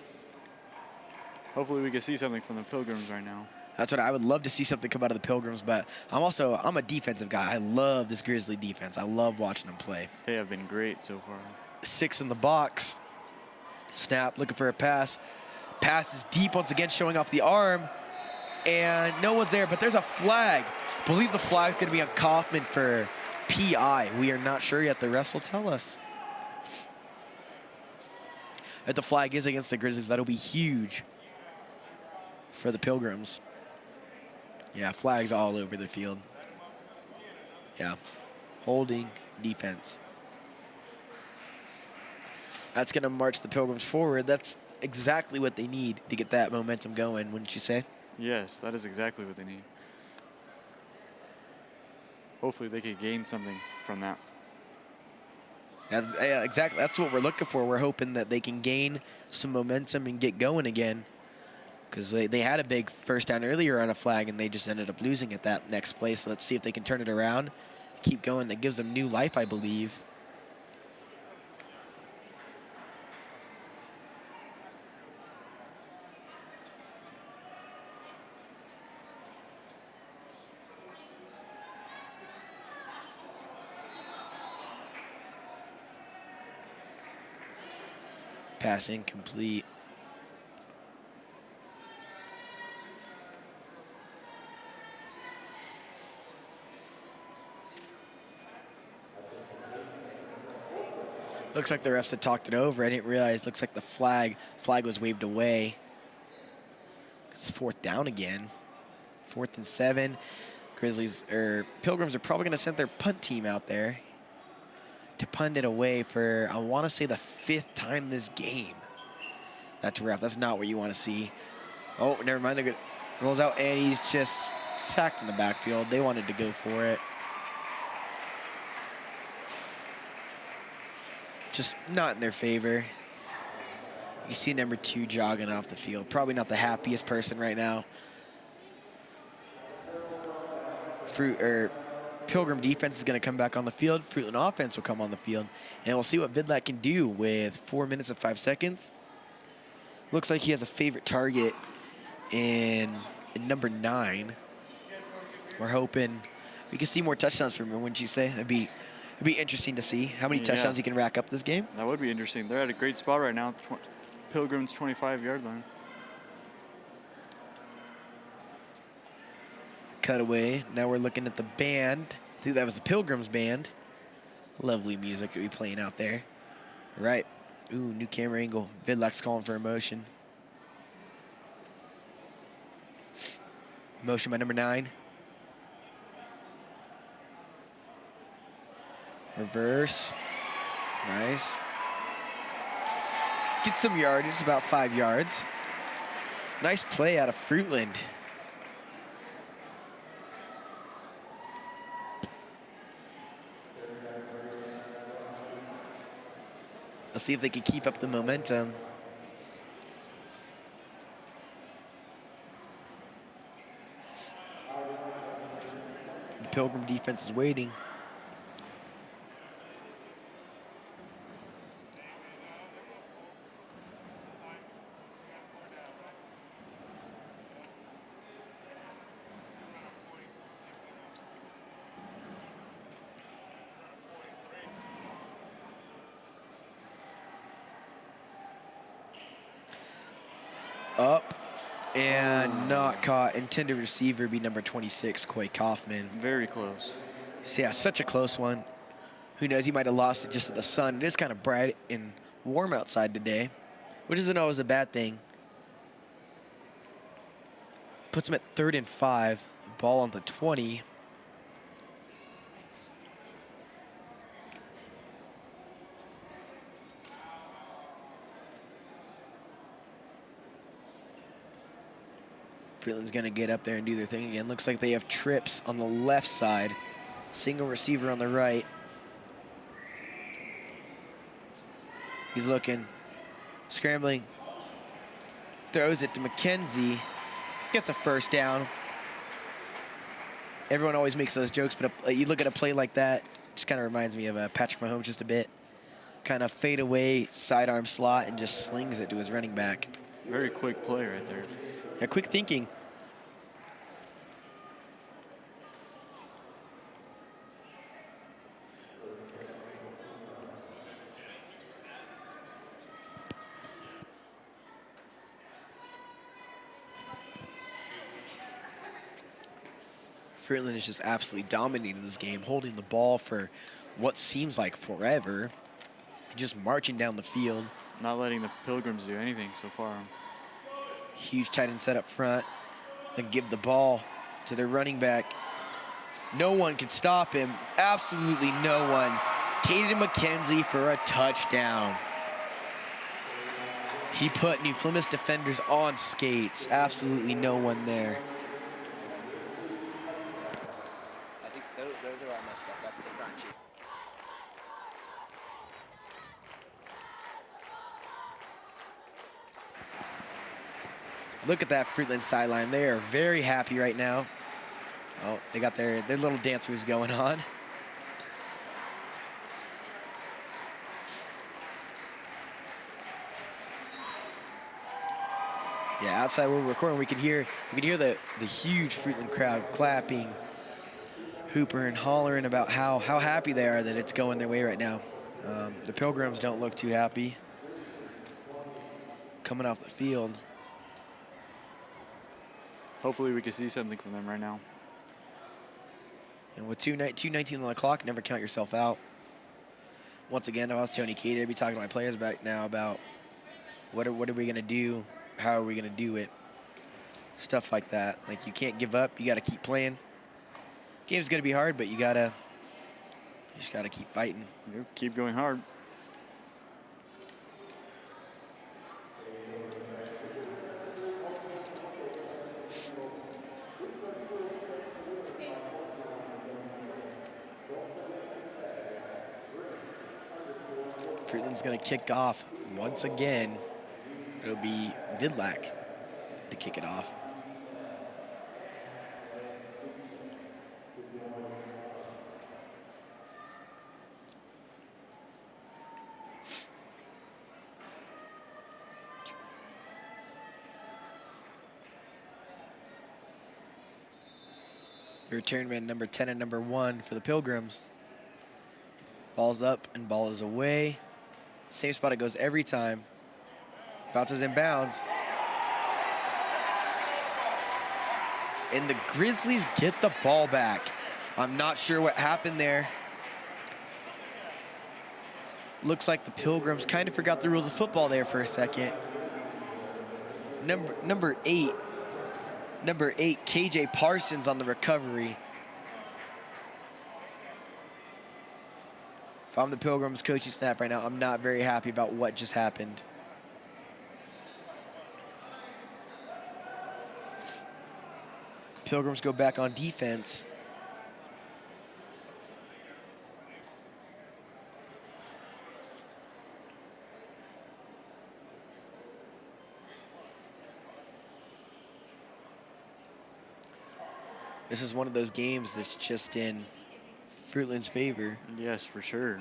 Hopefully we can see something from the Pilgrims right now. That's what I would love to see, something come out of the Pilgrims, but I'm a defensive guy. I love this Grizzly defense. I love watching them play. They have been great so far. 6 in the box. Snap, looking for a pass. Pass is deep once again, showing off the arm. And no one's there, but there's a flag. I believe the flag's going to be on Kaufman for PI. We are not sure yet. The refs will tell us. If the flag is against the Grizzlies, that'll be huge for the Pilgrims. Yeah, flags all over the field. Yeah, holding defense. That's going to march the Pilgrims forward. That's exactly what they need to get that momentum going, wouldn't you say? Yes, that is exactly what they need. Hopefully they can gain something from that. Yeah, exactly. That's what we're looking for. We're hoping that they can gain some momentum and get going again. Because they had a big first down earlier on a flag, and they just ended up losing at that next play. So let's see if they can turn it around, keep going. That gives them new life, I believe. Pass incomplete. Looks like the refs had talked it over. I didn't realize. Looks like the flag was waved away. It's 4th down again. 4th and 7. Pilgrims are probably going to send their punt team out there to punt it away for, I want to say, the 5th time this game. That's rough. That's not what you want to see. Oh, never mind. They're good. Rolls out, and he's just sacked in the backfield. They wanted to go for it. Just not in their favor. You see number 2 jogging off the field. Probably not the happiest person right now. Pilgrim defense is going to come back on the field. Fruitland offense will come on the field. And we'll see what Vidlac can do with 4 minutes and 5 seconds. Looks like he has a favorite target in number 9. We're hoping we can see more touchdowns from him, wouldn't you say? It'd be interesting to see how many touchdowns he can rack up this game. That would be interesting. They're at a great spot right now. Pilgrim's 25-yard line. Cutaway. Now we're looking at the band. I think that was the Pilgrims band. Lovely music to be playing out there. Right. Ooh, new camera angle. Vidlac's calling for a motion. Motion by number 9. Reverse. Nice. Get some yardage, about 5 yards. Nice play out of Fruitland. Let's see if they can keep up the momentum. The Pilgrim defense is waiting. Up and not caught. Intended receiver be number 26, Coy Kaufman. Very close. So yeah, such a close one. Who knows, he might have lost it just at the sun. It is kind of bright and warm outside today, which isn't always a bad thing. Puts him at 3rd and 5. Ball on the 20. Fruitland's going to get up there and do their thing again. Looks like they have trips on the left side. Single receiver on the right. He's looking, scrambling. Throws it to McKenzie. Gets a 1st down. Everyone always makes those jokes, but you look at a play like that, just kind of reminds me of Patrick Mahomes just a bit. Kind of fade away, sidearm slot, and just slings it to his running back. Very quick play right there. Yeah, quick thinking. Fruitland is just absolutely dominating this game, holding the ball for what seems like forever, just marching down the field. Not letting the Pilgrims do anything so far. Huge tight end set up front. And give the ball to their running back. No one can stop him. Absolutely no one. Caden McKenzie for a touchdown. He put New Plymouth defenders on skates. Absolutely no one there. I think those are all messed up. That's not cheap. Look at that Fruitland sideline. They are very happy right now. Oh, they got their little dance moves going on. Yeah, outside where we're recording, we can hear the huge Fruitland crowd clapping, hooping and hollering about how happy they are that it's going their way right now. The Pilgrims don't look too happy. coming off the field. Hopefully we can see something from them right now. And with 2:19 on the clock, never count yourself out. Once again, if I was Tony Cater, I'd be talking to my players back now about what are we going to do, how are we going to do it, stuff like that. Like, you can't give up. You got to keep playing. Game's going to be hard, but you just got to keep fighting. You keep going hard. Fruitland's going to kick off once again. It'll be Vidlac to kick it off. The return man number 10 and number 1 for the Pilgrims. Ball's up and ball is away. Same spot it goes every time. Bounces in bounds. And the Grizzlies get the ball back. I'm not sure what happened there. Looks like the Pilgrims kind of forgot the rules of football there for a second. Number 8, KJ Parsons on the recovery. If I'm the Pilgrims coaching staff right now, I'm not very happy about what just happened. Pilgrims go back on defense. This is one of those games that's just in Fruitland's favor. Yes, for sure.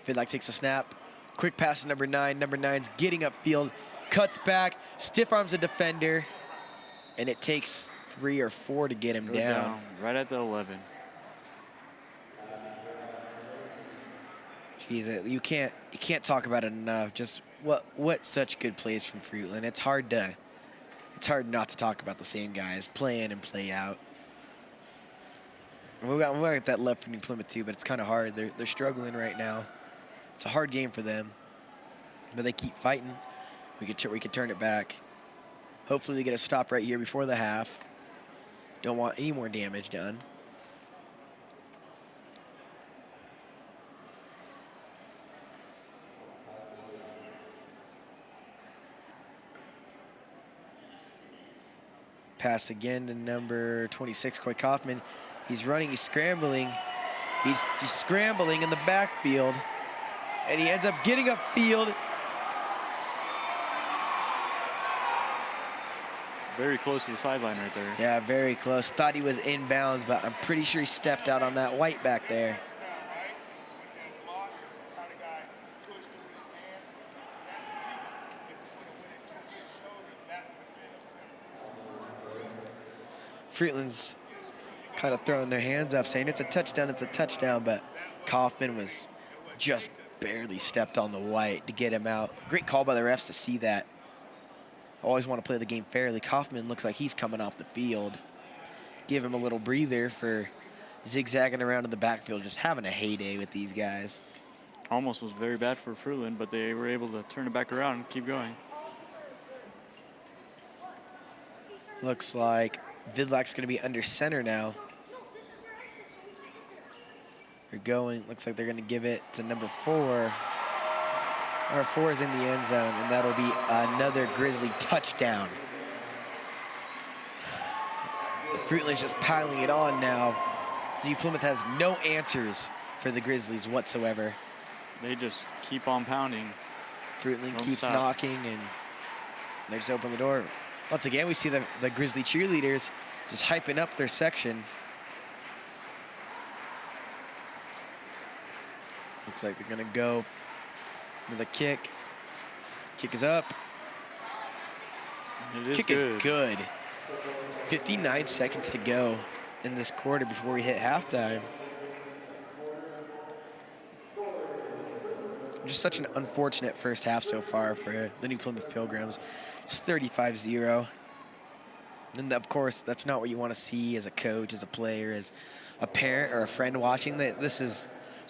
Vidlac takes a snap. Quick pass to number 9. Number 9's getting upfield. Cuts back. Stiff arms a defender. And it takes 3 or 4 to get him down. Right at the 11. Jeez, you can't talk about it enough. Just what such good plays from Fruitland. It's hard not to talk about the same guys play in and play out. We got that left from Plymouth too, but it's kind of hard. They're struggling right now. It's a hard game for them, but they keep fighting. We could turn it back. Hopefully they get a stop right here before the half. Don't want any more damage done. Pass again to number 26, Coy Kaufman. He's running, he's scrambling. He's scrambling in the backfield. And he ends up getting upfield. Very close to the sideline right there. Yeah, very close. Thought he was inbounds, but I'm pretty sure he stepped out on that white back there. Fruitland's kind of throwing their hands up, saying it's a touchdown, but Kaufman was just barely stepped on the white to get him out. Great call by the refs to see that. Always want to play the game fairly. Kaufman looks like he's coming off the field. Give him a little breather for zigzagging around in the backfield, just having a heyday with these guys. Almost was very bad for Fruitland, but they were able to turn it back around and keep going. Looks like Vidlac's going to be under center now. They're going, looks like they're going to give it to number 4. Number 4 is in the end zone, and that'll be another Grizzly touchdown. The Fruitland's just piling it on now. New Plymouth has no answers for the Grizzlies whatsoever. They just keep on pounding. Fruitland Don't keeps stop. knocking, and they just open the door. Once again, we see the Grizzly cheerleaders just hyping up their section. Looks like they're gonna go with a kick. Kick is up. Kick is good. 59 seconds to go in this quarter before we hit halftime. Just such an unfortunate first half so far for the New Plymouth Pilgrims. It's 35-0. And of course, that's not what you want to see as a coach, as a player, as a parent or a friend watching. It's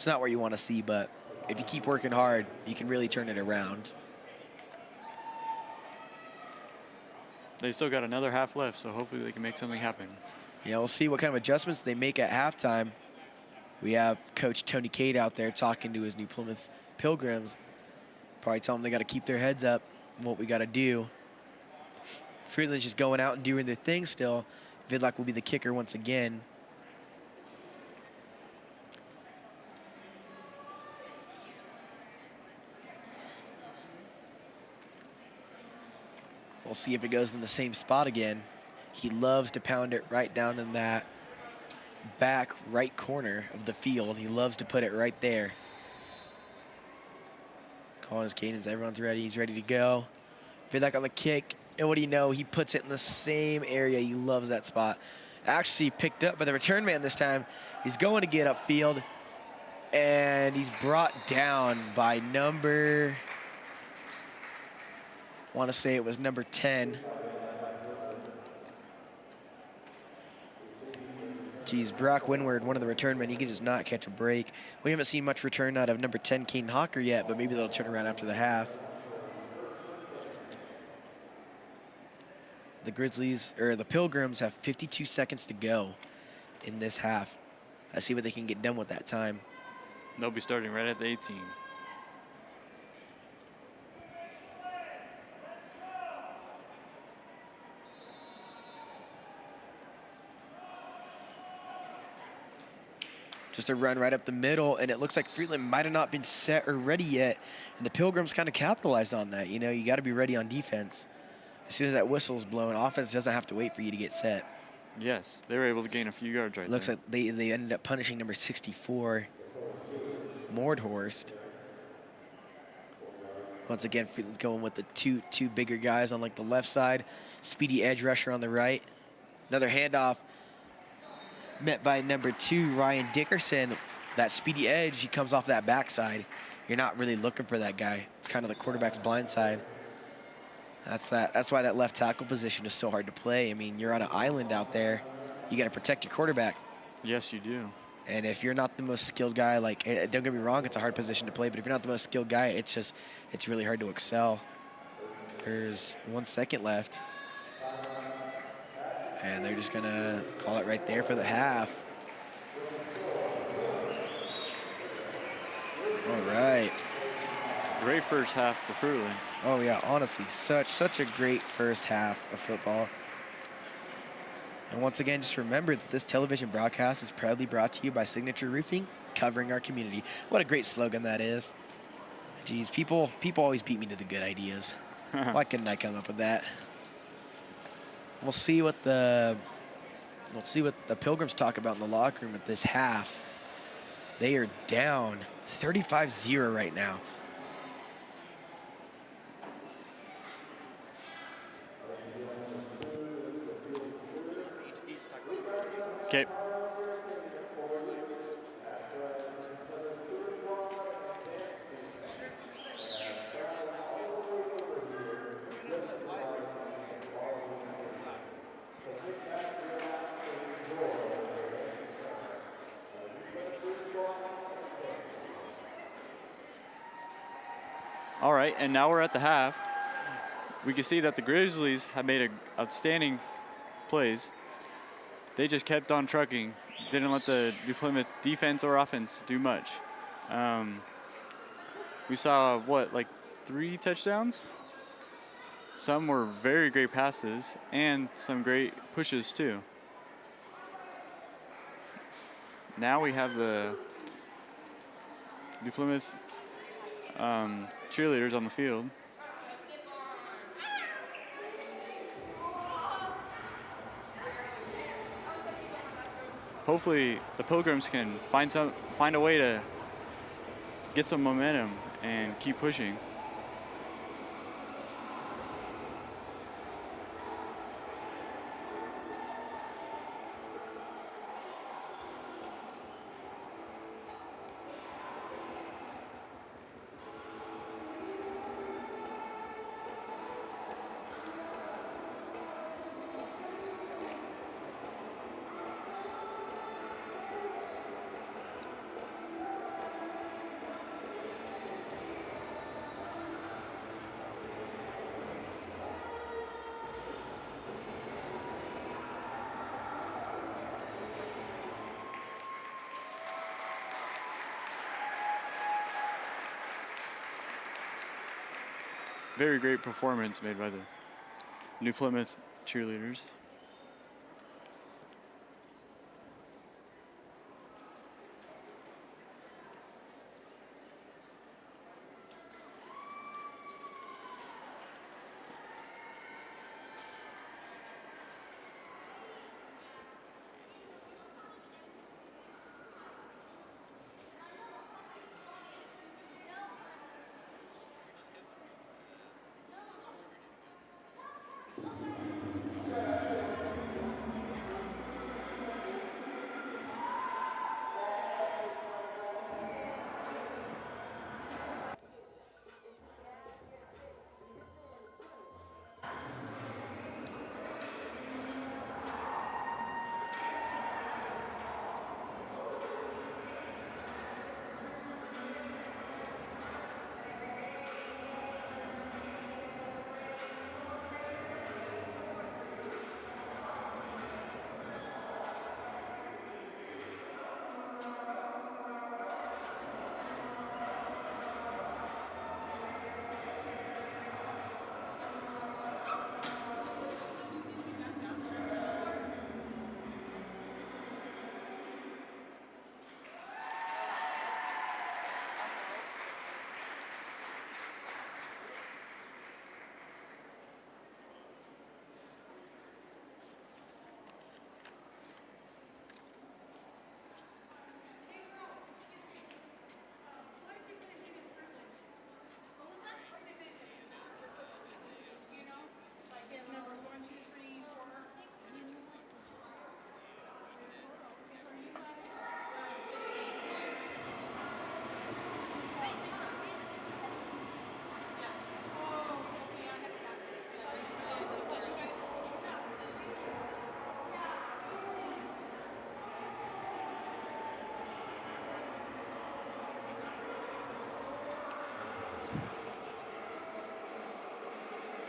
not what you want to see, but if you keep working hard, you can really turn it around. They still got another half left, so hopefully they can make something happen. Yeah, we'll see what kind of adjustments they make at halftime. We have Coach Tony Cade out there talking to his New Plymouth Pilgrims. Probably tell them they got to keep their heads up and what we got to do. Fruitland's just going out and doing their thing still. Vidlac will be the kicker once again. We'll see if it goes in the same spot again. He loves to pound it right down in that back right corner of the field. He loves to put it right there. Calling his cadence. Everyone's ready. He's ready to go. Vidlac on the kick. And what do you know? He puts it in the same area. He loves that spot. Actually picked up by the return man this time. He's going to get upfield. And he's brought down by number... I want to say it was number 10. Geez, Brock Winward, one of the return men, he can just not catch a break. We haven't seen much return out of number 10, Kane Hawker yet, but maybe they'll turn around after the half. The Pilgrims have 52 seconds to go in this half. Let's see what they can get done with that time. They'll be starting right at the 18. Just a run right up the middle, and it looks like Fruitland might have not been set or ready yet, and the Pilgrims kind of capitalized on that. You know, you got to be ready on defense. As soon as that whistle's blown, offense doesn't have to wait for you to get set. Yes, they were able to gain a few yards right there. Looks like they ended up punishing number 64, Mordhorst. Once again, Fruitland going with the two bigger guys on like the left side, speedy edge rusher on the right. Another handoff. Met by number 2, Ryan Dickerson. That speedy edge, he comes off that backside. You're not really looking for that guy. It's kind of the quarterback's blind side. That's why that left tackle position is so hard to play. I mean, you're on an island out there. You got to protect your quarterback. Yes, you do. And if you're not the most skilled guy, like, don't get me wrong, it's a hard position to play, but if you're not the most skilled guy, it's really hard to excel. There's 1 second left. And they're just going to call it right there for the half. All right. Great first half for Fruitland. Oh, yeah, honestly, such a great first half of football. And once again, just remember that this television broadcast is proudly brought to you by Signature Roofing, covering our community. What a great slogan that is. Geez, people always beat me to the good ideas. Why couldn't I come up with that? We'll see what the Pilgrims talk about in the locker room at this half. They are down 35-0 right now. Okay. All right, and now we're at the half. We can see that the Grizzlies have made outstanding plays. They just kept on trucking. Didn't let the New Plymouth defense or offense do much. We saw, like 3 touchdowns? Some were very great passes and some great pushes too. Now we have the New Plymouth cheerleaders on the field. Hopefully the Pilgrims can find a way to get some momentum and keep pushing. very great performance made by the New Plymouth cheerleaders.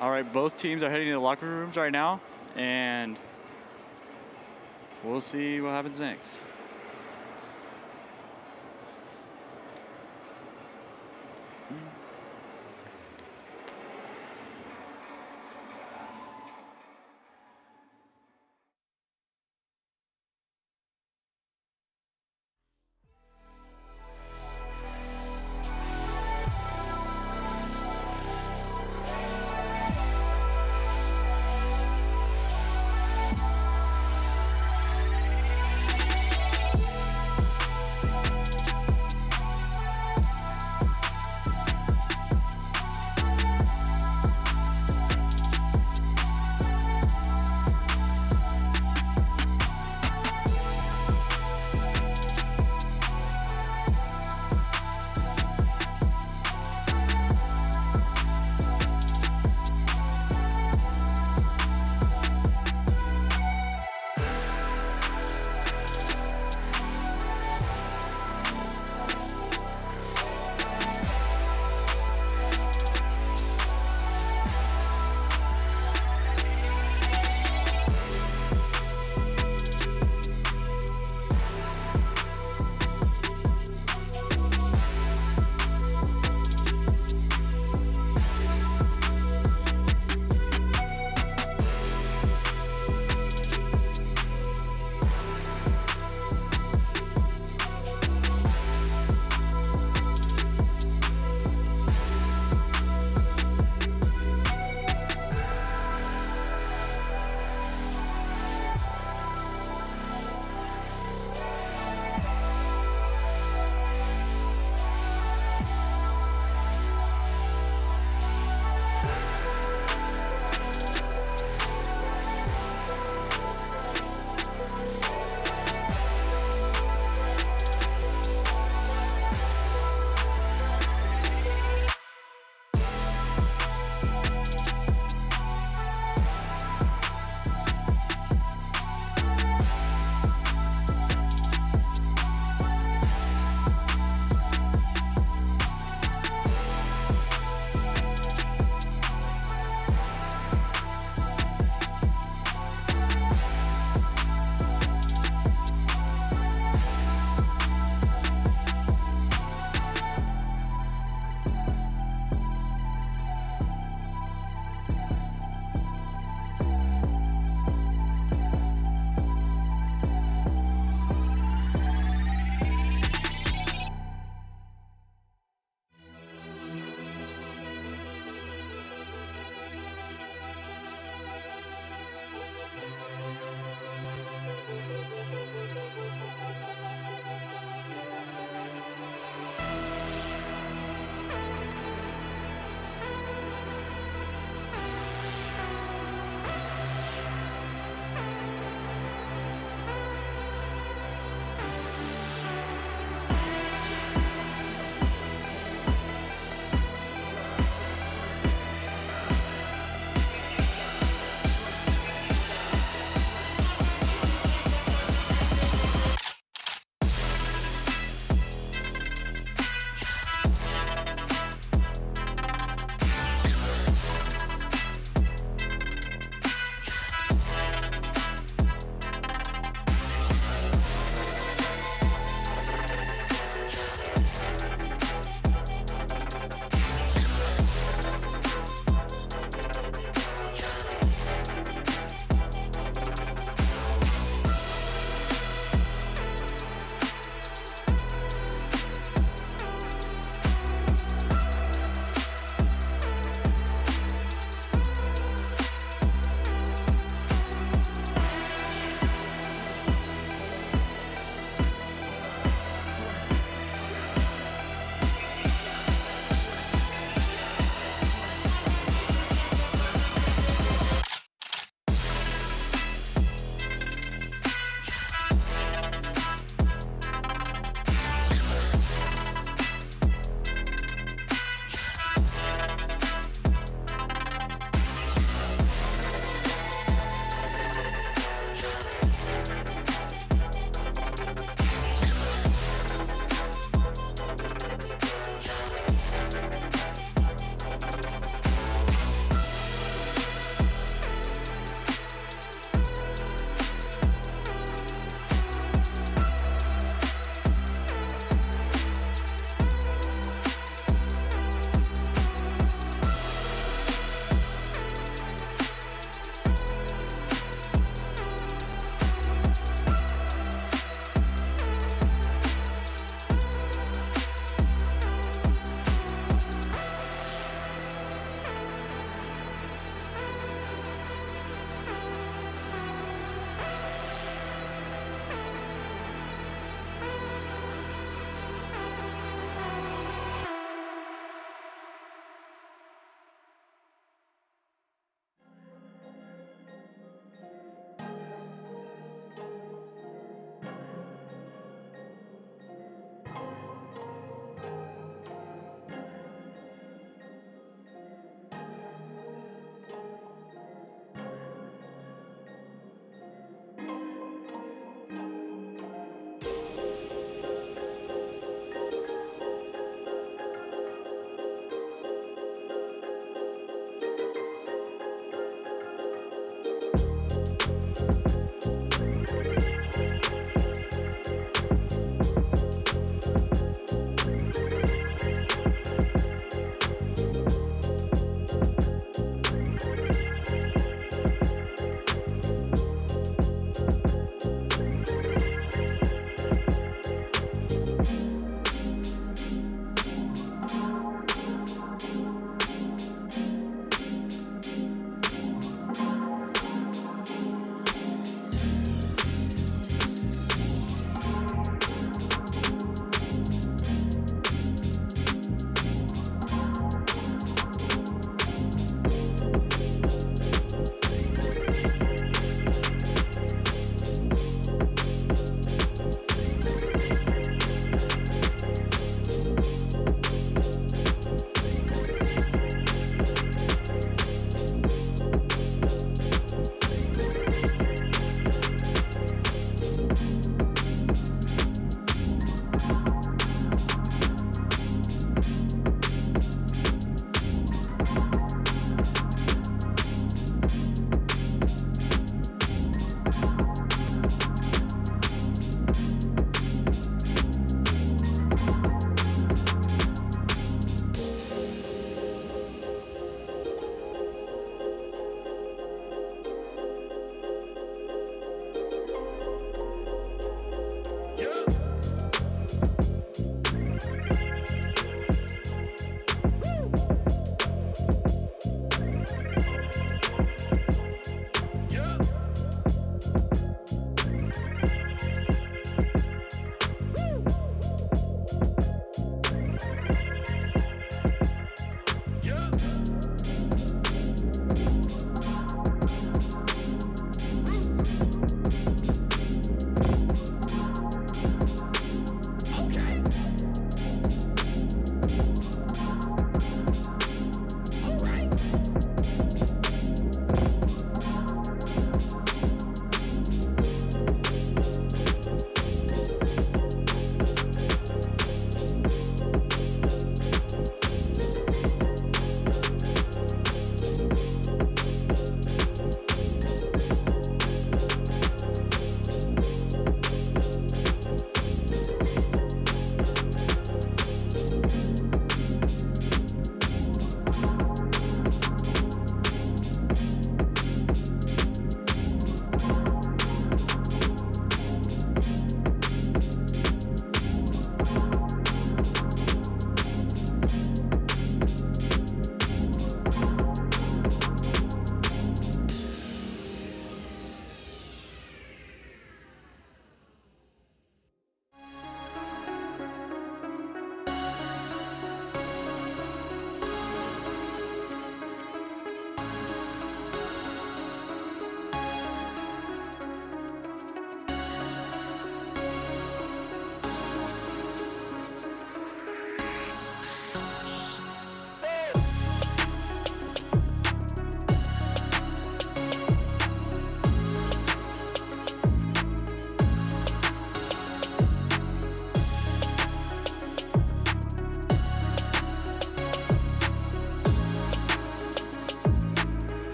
All right, both teams are heading to the locker rooms right now, and we'll see what happens next.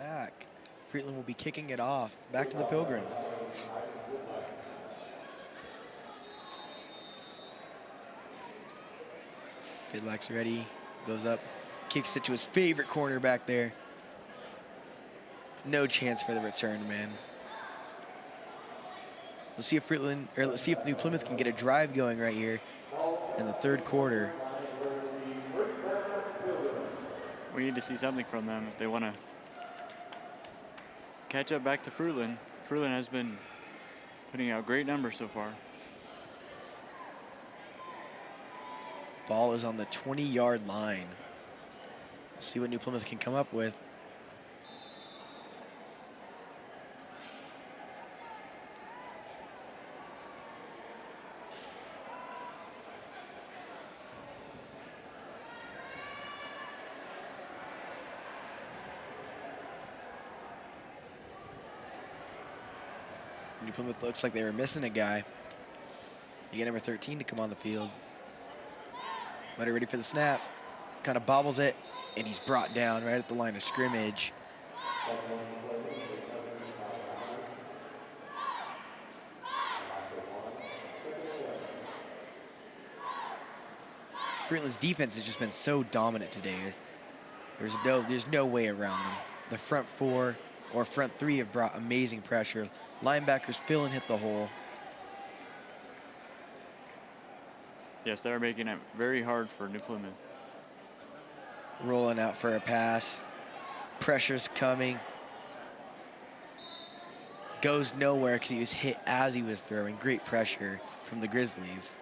back. Fruitland will be kicking it off. Back to the Pilgrims. Vidlak's ready. Goes up. Kicks it to his favorite corner back there. No chance for the return, man. Let's see if Fruitland, or let's see if New Plymouth can get a drive going right here in the third quarter. We need to see something from them if they want to catch up back to Fruitland. Fruitland has been putting out great numbers so far. Ball is on the 20-yard line. Let's see what New Plymouth can come up with. New Plymouth looks like they were missing a guy. You get number 13 to come on the field. Letter ready for the snap. Kind of bobbles it, and he's brought down right at the line of scrimmage. Fruitland's defense has just been so dominant today. There's no way around them. The front four or front three have brought amazing pressure. Linebackers fill and hit the hole. Yes, they're making it very hard for New Plymouth. Rolling out for a pass. Pressure's coming. Goes nowhere because he was hit as he was throwing. Great pressure from the Grizzlies.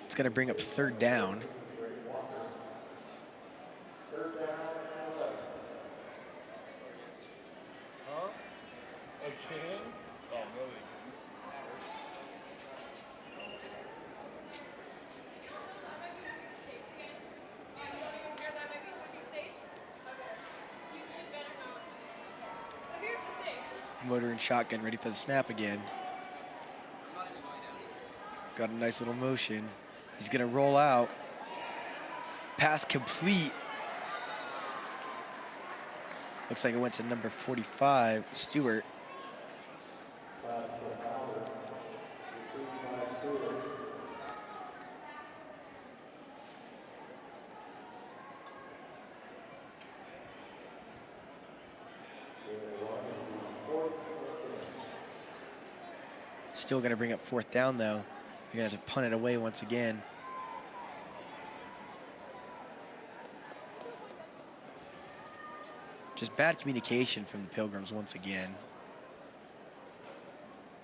It's going to bring up third down. Motor and shotgun ready for the snap again. Got a nice little motion. He's gonna roll out. Pass complete. Looks like it went to number 45, Stewart. Still going to bring up fourth down, though. You're going to have to punt it away once again. Just bad communication from the Pilgrims once again.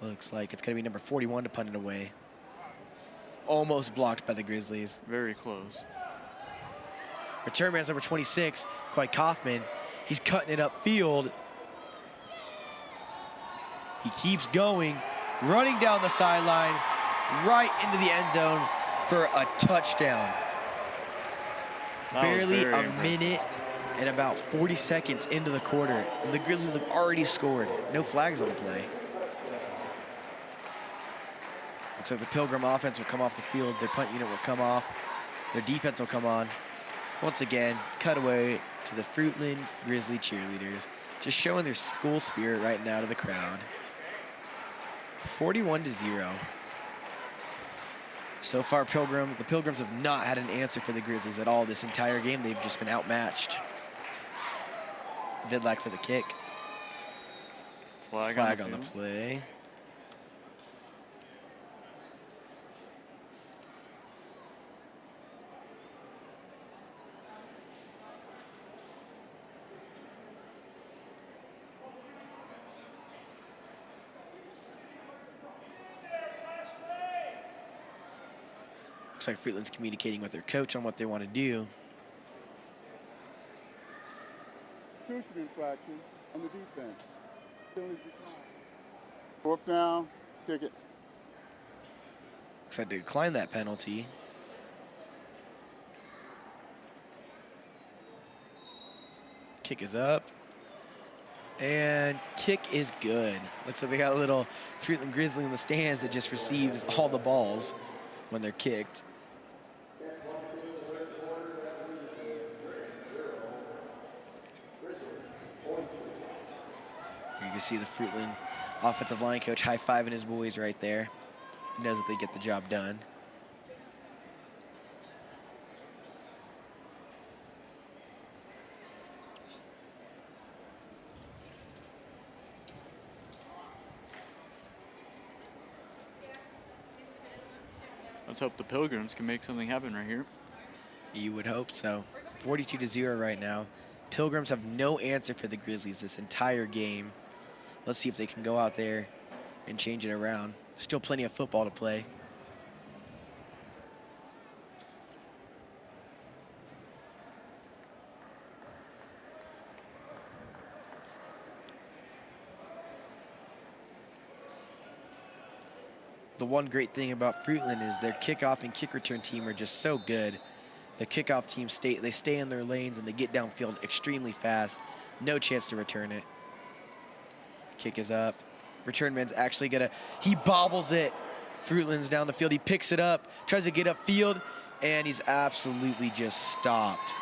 Looks like it's going to be number 41 to punt it away. Almost blocked by the Grizzlies. Very close. Return man's number 26, Quite Kaufman. He's cutting it upfield. He keeps going. Running down the sideline, right into the end zone for a touchdown. Barely a minute and about 40 seconds into the quarter, and the Grizzlies have already scored. No flags on the play. Looks like the Pilgrim offense will come off the field. Their punt unit will come off. Their defense will come on. Once again, cutaway to the Fruitland Grizzly cheerleaders, just showing their school spirit right now to the crowd. 41-0. So far, the Pilgrims have not had an answer for the Grizzlies at all this entire game. They've just been outmatched. Vidlak for the kick. Flag on the play. Looks like Fruitland's communicating with their coach on what they want to do. Constitution infraction on the defense. Penalties decline. Fourth down, kick it. Looks like they declined that penalty. Kick is up. And kick is good. Looks like they got a little Fruitland Grizzly in the stands that just receives all the balls when they're kicked. see the Fruitland offensive line coach high-fiving his boys right there. He knows that they get the job done. Let's hope the Pilgrims can make something happen right here. You would hope so. 42-0 right now. Pilgrims have no answer for the Grizzlies this entire game. Let's see if they can go out there and change it around. Still plenty of football to play. The one great thing about Fruitland is their kickoff and kick return team are just so good. The kickoff team stay in their lanes and they get downfield extremely fast. No chance to return it. Kick is up. Return man's actually he bobbles it. Fruitland's down the field. He picks it up, tries to get upfield, and he's absolutely just stopped.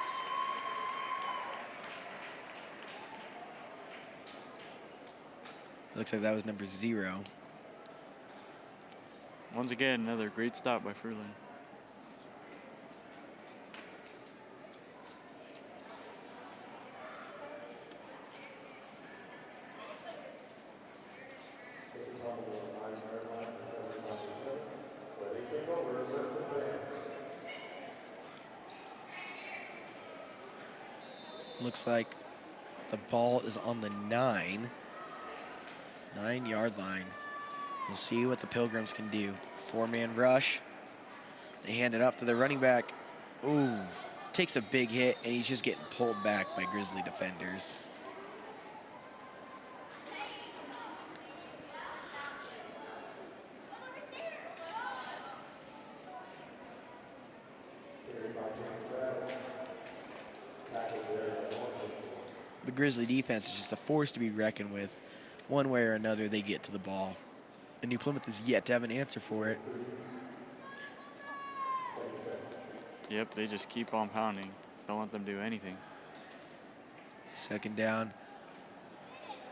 Looks like that was number 0. Once again, another great stop by Fruitland. Looks like the ball is on the 9-yard line. We'll see what the Pilgrims can do. 4-man rush. They hand it off to the running back. Ooh, takes a big hit, and he's just getting pulled back by Grizzly defenders. The Grizzly defense is just a force to be reckoned with. One way or another, they get to the ball. And New Plymouth is yet to have an answer for it. Yep, they just keep on pounding. Don't let them do anything. Second down.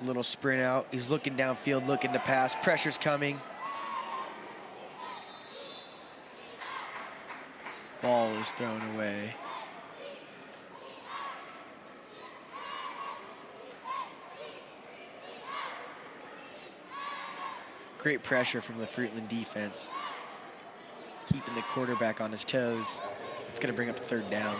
Little sprint out. He's looking downfield, looking to pass. Pressure's coming. Ball is thrown away. Great pressure from the Fruitland defense, keeping the quarterback on his toes. It's going to bring up 3rd down.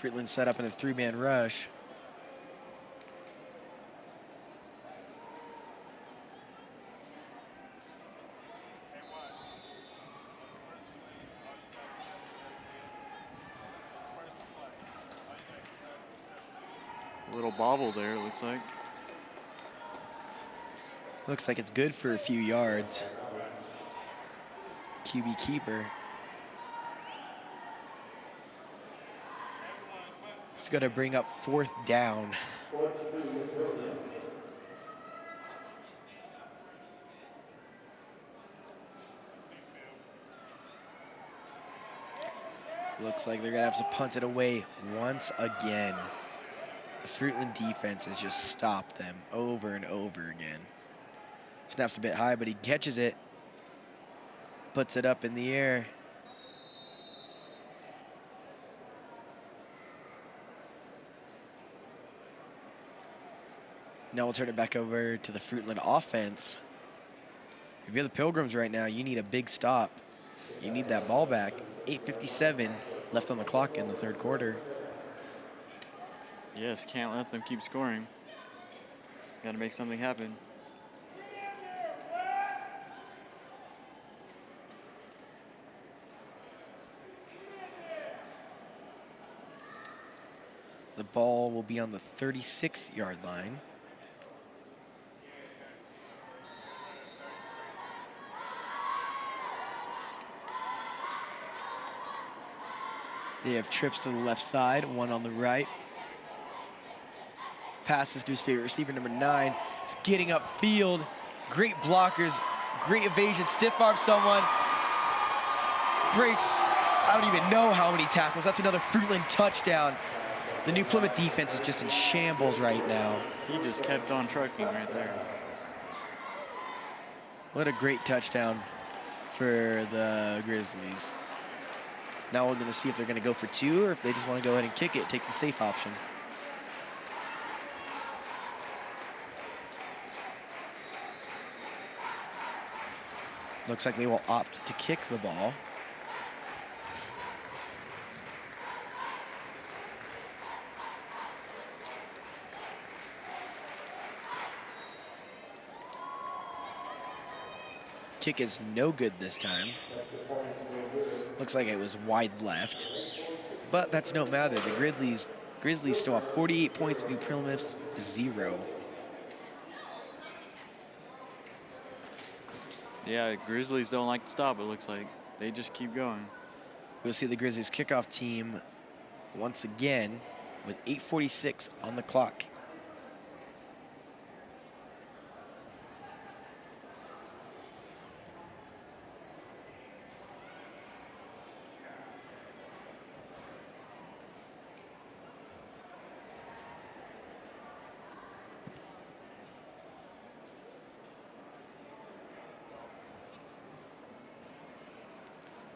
Fruitland set up in a 3-man rush. A little bobble there, it looks like. Looks like it's good for a few yards. QB keeper. It's going to bring up 4th down. Looks like they're going to have to punt it away once again. The Fruitland defense has just stopped them over and over again. Snaps a bit high, but he catches it. Puts it up in the air. Now we'll turn it back over to the Fruitland offense. If you're the Pilgrims right now, you need a big stop. You need that ball back. 8:57 left on the clock in the 3rd quarter. Yes, can't let them keep scoring. Got to make something happen. The ball will be on the 36-yard line. They have trips to the left side, one on the right. Passes to his favorite receiver, number 9. He's getting upfield. Great blockers, great evasion, stiff arm someone. Breaks, I don't even know how many tackles. That's another Fruitland touchdown. The New Plymouth defense is just in shambles right now. He just kept on trucking right there. What a great touchdown for the Grizzlies. Now we're gonna see if they're gonna go for 2 or if they just wanna go ahead and kick it, take the safe option. Looks like they will opt to kick the ball. Kick is no good this time. Looks like it was wide left, but that's no matter. The Grizzlies still have 48 points, New Plymouth's 0. Yeah, Grizzlies don't like to stop, it looks like. They just keep going. We'll see the Grizzlies kickoff team once again with 8:46 on the clock.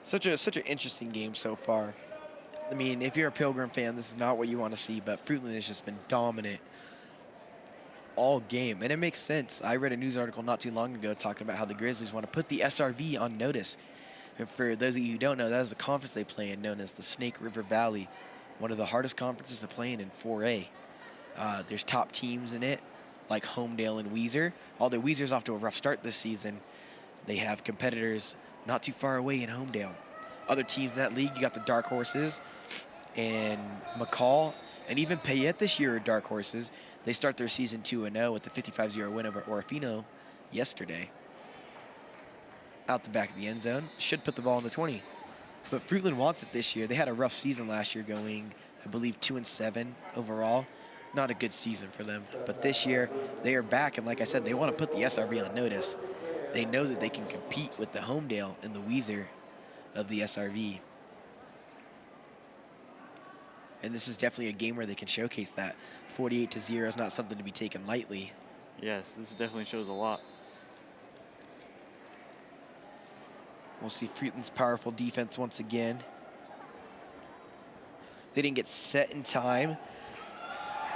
Such an interesting game so far. I mean, if you're a Pilgrim fan, this is not what you want to see, but Fruitland has just been dominant all game, and it makes sense. I read a news article not too long ago talking about how the Grizzlies want to put the SRV on notice. And for those of you who don't know, that is a conference they play in known as the Snake River Valley, one of the hardest conferences to play in 4A. There's top teams in it, like Homedale and Weiser. Although Weiser's off to a rough start this season, they have competitors not too far away in Homedale. Other teams in that league, you got the Dark Horses and McCall, and even Payette this year are Dark Horses. They start their season 2-0 with the 55-0 win over Orofino yesterday. Out the back of the end zone, should put the ball in the 20. But Fruitland wants it this year. They had a rough season last year going, I believe, 2-7 overall. Not a good season for them. But this year, they are back, and like I said, they want to put the SRV on notice. They know that they can compete with the Homedale and the Weiser of the SRV. And this is definitely a game where they can showcase that. 48-0 is not something to be taken lightly. Yes, this definitely shows a lot. We'll see Fruitland's powerful defense once again. They didn't get set in time.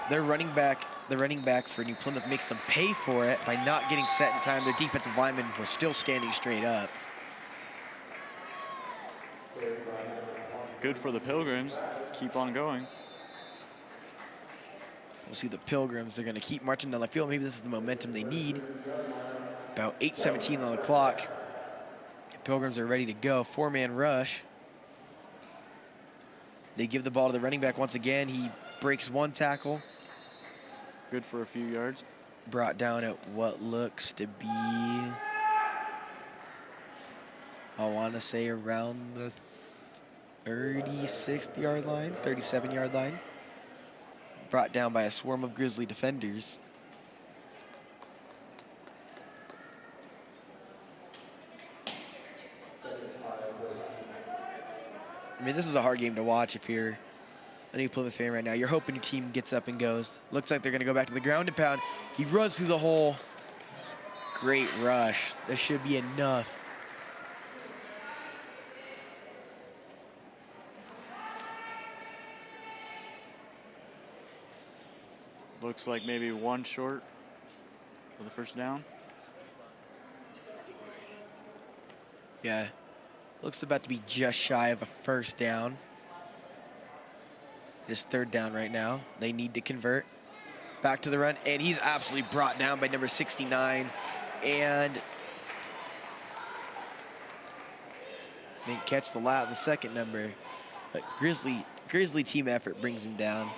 The running back for New Plymouth makes them pay for it by not getting set in time. Their defensive linemen were still standing straight up. Good for the Pilgrims. Keep on going. We'll see the Pilgrims. They're going to keep marching down the field. Maybe this is the momentum they need. About 8:17 on the clock. The Pilgrims are ready to go. 4-man rush. They give the ball to the running back once again. He breaks one tackle. Good for a few yards. Brought down at what looks to be, I want to say around the 36th yard line, 37-yard line. Brought down by a swarm of Grizzly defenders. I mean, this is a hard game to watch if you're a New Plymouth fan right now. You're hoping your team gets up and goes. Looks like they're going to go back to the ground and pound. He runs through the hole. Great rush. This should be enough. Looks like maybe one short for the first down. Yeah. Looks about to be just shy of a first down. It is third down right now. They need to convert. Back to the run, and he's absolutely brought down by number 69. And didn't catch the second number. But Grizzly team effort brings him down.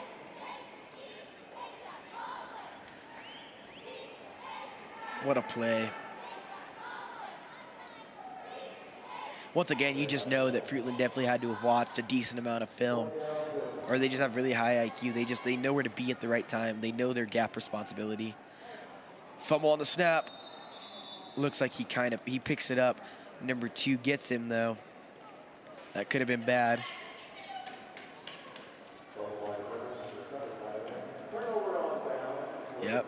What a play. once again, you just know that Fruitland definitely had to have watched a decent amount of film, or they just have really high IQ. They know where to be at the right time. They know their gap responsibility. Fumble on the snap. Looks like he picks it up. Number 2 gets him though. That could have been bad. Yep.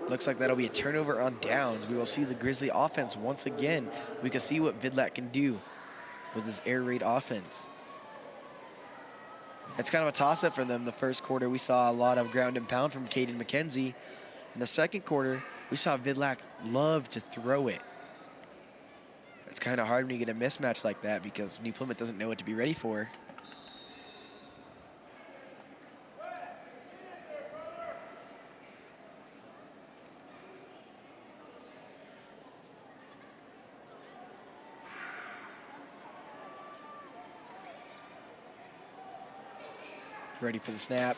Looks like that'll be a turnover on downs. We will see the Grizzly offense once again. We can see what Vidlak can do with his air raid offense. It's kind of a toss-up for them. The first quarter, we saw a lot of ground and pound from Caden McKenzie. In the second quarter, we saw Vidlak love to throw it. It's kind of hard when you get a mismatch like that because New Plymouth doesn't know what to be ready for. Ready for the snap.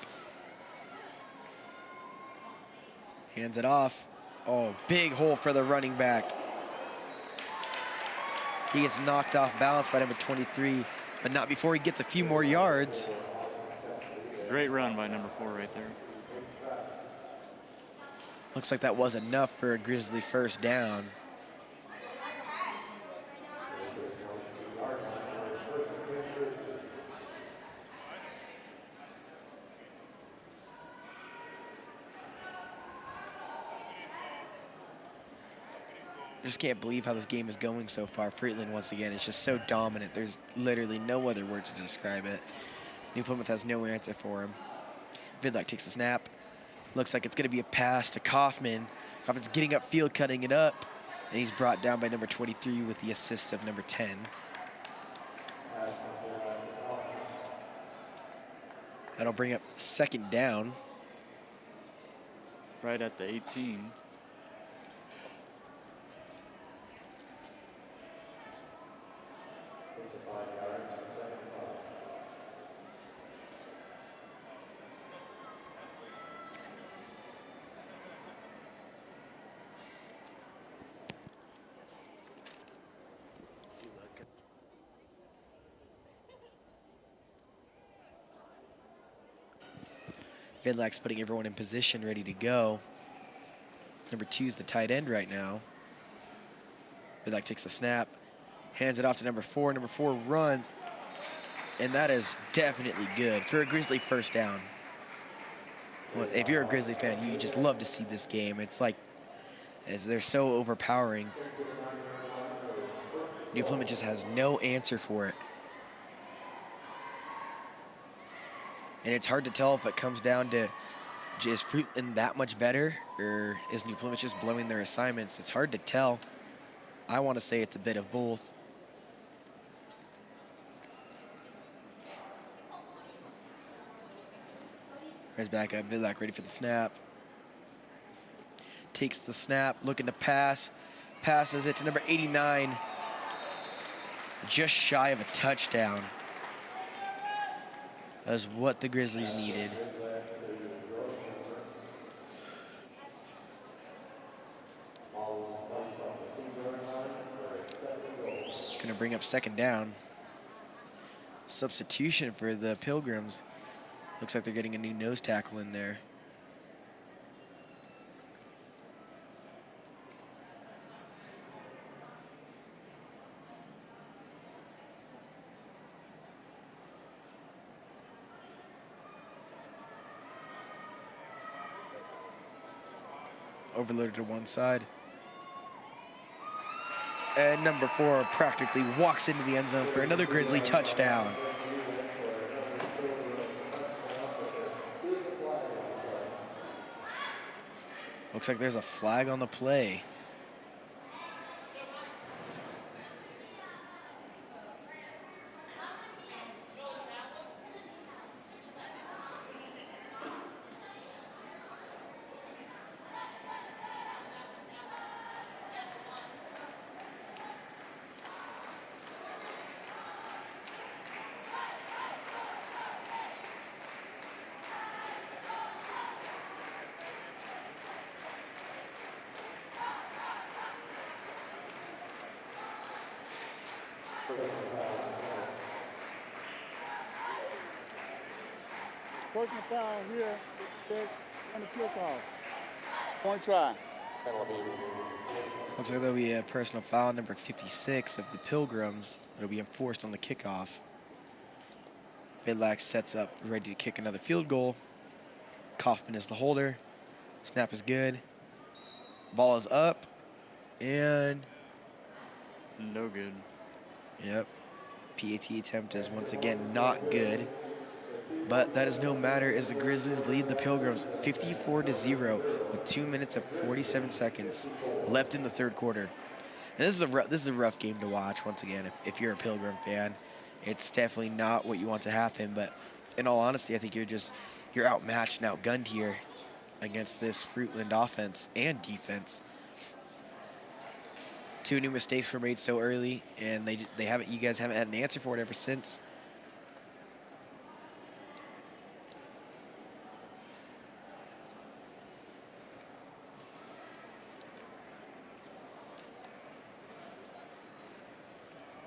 Hands it off. Oh, big hole for the running back. He gets knocked off balance by number 23, but not before he gets a few more yards. Great run by number 4 right there. Looks like that was enough for a Grizzly first down. I just can't believe how this game is going so far. Fruitland, once again, is just so dominant. There's literally no other words to describe it. New Plymouth has no answer for him. Vidlak takes the snap. Looks like it's going to be a pass to Kaufman. Kaufman's getting upfield, cutting it up. And he's brought down by number 23 with the assist of number 10. That'll bring up second down. Right at the 18. Vidlak's putting everyone in position, ready to go. Number 2 is the tight end right now. Vidlak takes the snap, hands it off to number 4. Number 4 runs, and that is definitely good for a Grizzly first down. Well, if you're a Grizzly fan, you just love to see this game. It's like, as they're so overpowering. New Plymouth just has no answer for it. And it's hard to tell if it comes down to is Fruitland that much better, or is New Plymouth just blowing their assignments? It's hard to tell. I want to say it's a bit of both. There's back up. Vidlak ready for the snap. Takes the snap, looking to pass. Passes it to number 89. Just shy of a touchdown. That was what the Grizzlies needed. It's going to bring up second down. Substitution for the Pilgrims. Looks like they're getting a new nose tackle in there. Overloaded to one side. And number 4 practically walks into the end zone for another Grizzly touchdown. Looks like there's a flag on the play. Personal foul here, 56, on the kickoff. Point try. Looks like there'll be a personal foul, number 56 of the Pilgrims. It'll be enforced on the kickoff. Vidlac sets up, ready to kick another field goal. Kaufman is the holder. Snap is good. Ball is up. And No good. yep, PAT attempt is once again not good. But that is no matter as the Grizzlies lead the Pilgrims 54-0 with 2 minutes and 47 seconds left in the third quarter. And this is a rough game to watch once again if you're a Pilgrim fan. It's definitely not what you want to happen, but in all honesty, I think you're outmatched and outgunned here against this Fruitland offense and defense. 2 new mistakes were made so early, and you guys haven't had an answer for it ever since.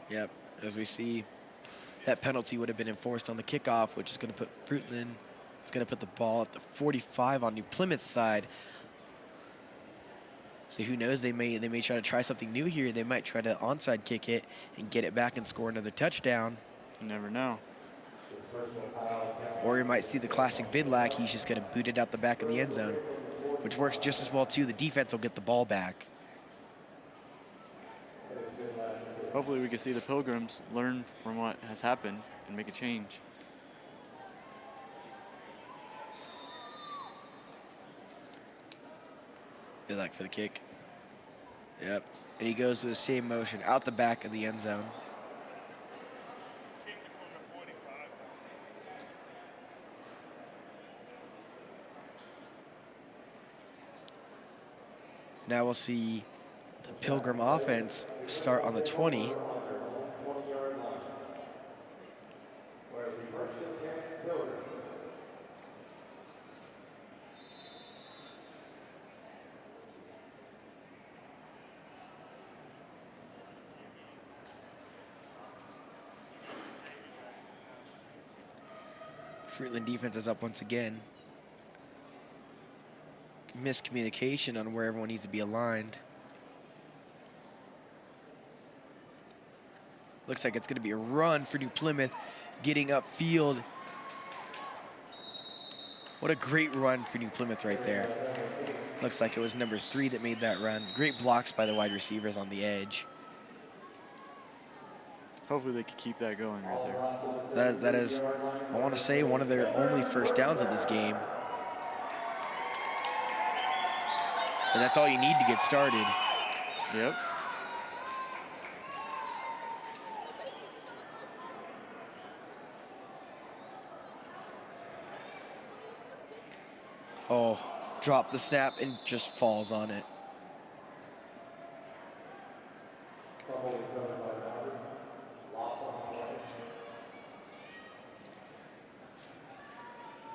Yep, as we see, that penalty would have been enforced on the kickoff, which is going to put Fruitland, it's going to put the ball at the 45 on New Plymouth side. So who knows, they may try to try something new here. They might try to onside kick it and get it back and score another touchdown. You never know. Or you might see the classic Vidlac. He's just going to boot it out the back of the end zone, which works just as well too. The defense will get the ball back. Hopefully we can see the Pilgrims learn from what has happened and make a change. Vidlac for the kick. Yep. And he goes to the same motion out the back of the end zone. Now we'll see the Pilgrim offense start on the 20. Fruitland defense is up once again. Miscommunication on where everyone needs to be aligned. Looks like it's going to be a run for New Plymouth, getting upfield. What a great run for New Plymouth right there. Looks like it was number 3 that made that run. Great blocks by the wide receivers on the edge. Hopefully they can keep that going right there. That is, I want to say, one of their only first downs of this game. And that's all you need to get started. Yep. Oh, drop the snap and just falls on it.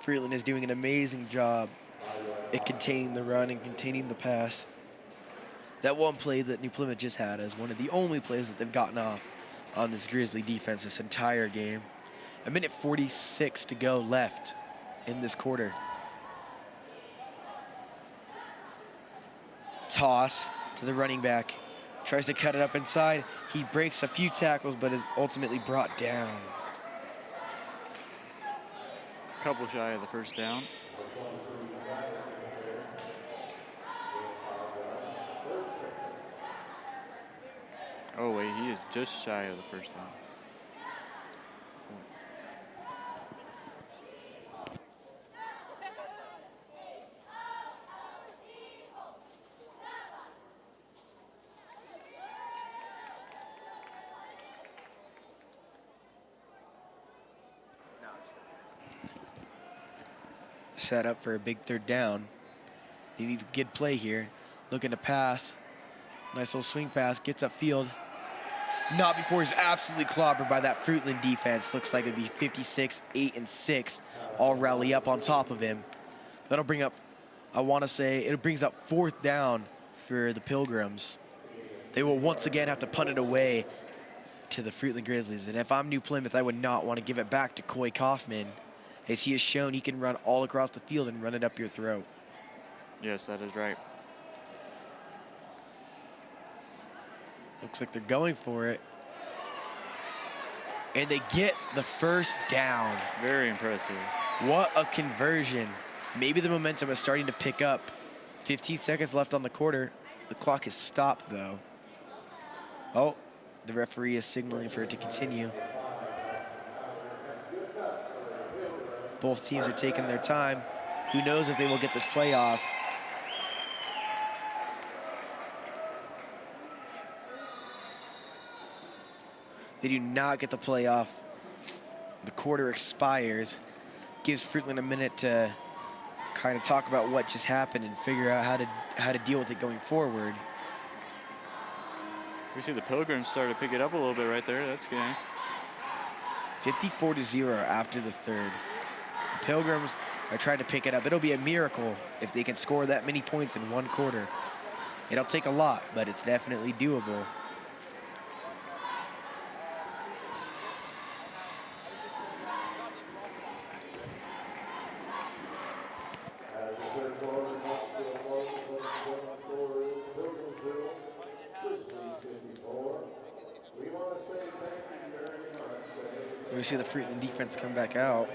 Fruitland is doing an amazing job at containing the run and containing the pass. That one play that New Plymouth just had is one of the only plays that they've gotten off on this Grizzly defense this entire game. 1:46 to go left in this quarter. Toss to the running back. Tries to cut it up inside. He breaks a few tackles, but is ultimately brought down. Couple shy of the first down. Oh wait, he is just shy of the first down. Set up for a big third down. You need a good play here. Looking to pass. Nice little swing pass. Gets upfield. Not before he's absolutely clobbered by that Fruitland defense. Looks like it'd be 56, 8, and 6. All rally up on top of him. That'll bring up, I want to say, it brings up 4th down for the Pilgrims. They will once again have to punt it away to the Fruitland Grizzlies. And if I'm New Plymouth, I would not want to give it back to Coy Kaufman, as he has shown he can run all across the field and run it up your throat. Yes, that is right. Looks like they're going for it. And they get the first down. Very impressive. What a conversion. Maybe the momentum is starting to pick up. 15 seconds left on the quarter. The clock is stopped, though. Oh, the referee is signaling for it to continue. Both teams are taking their time. Who knows if they will get this play off. They do not get the play off. The quarter expires. Gives Fruitland a minute to kind of talk about what just happened and figure out how to deal with it going forward. We see the Pilgrims start to pick it up a little bit right there. That's nice. 54-0 after the third. The Pilgrims are trying to pick it up. It'll be a miracle if they can score that many points in one quarter. It'll take a lot, but it's definitely doable. We see the Fruitland defense come back out.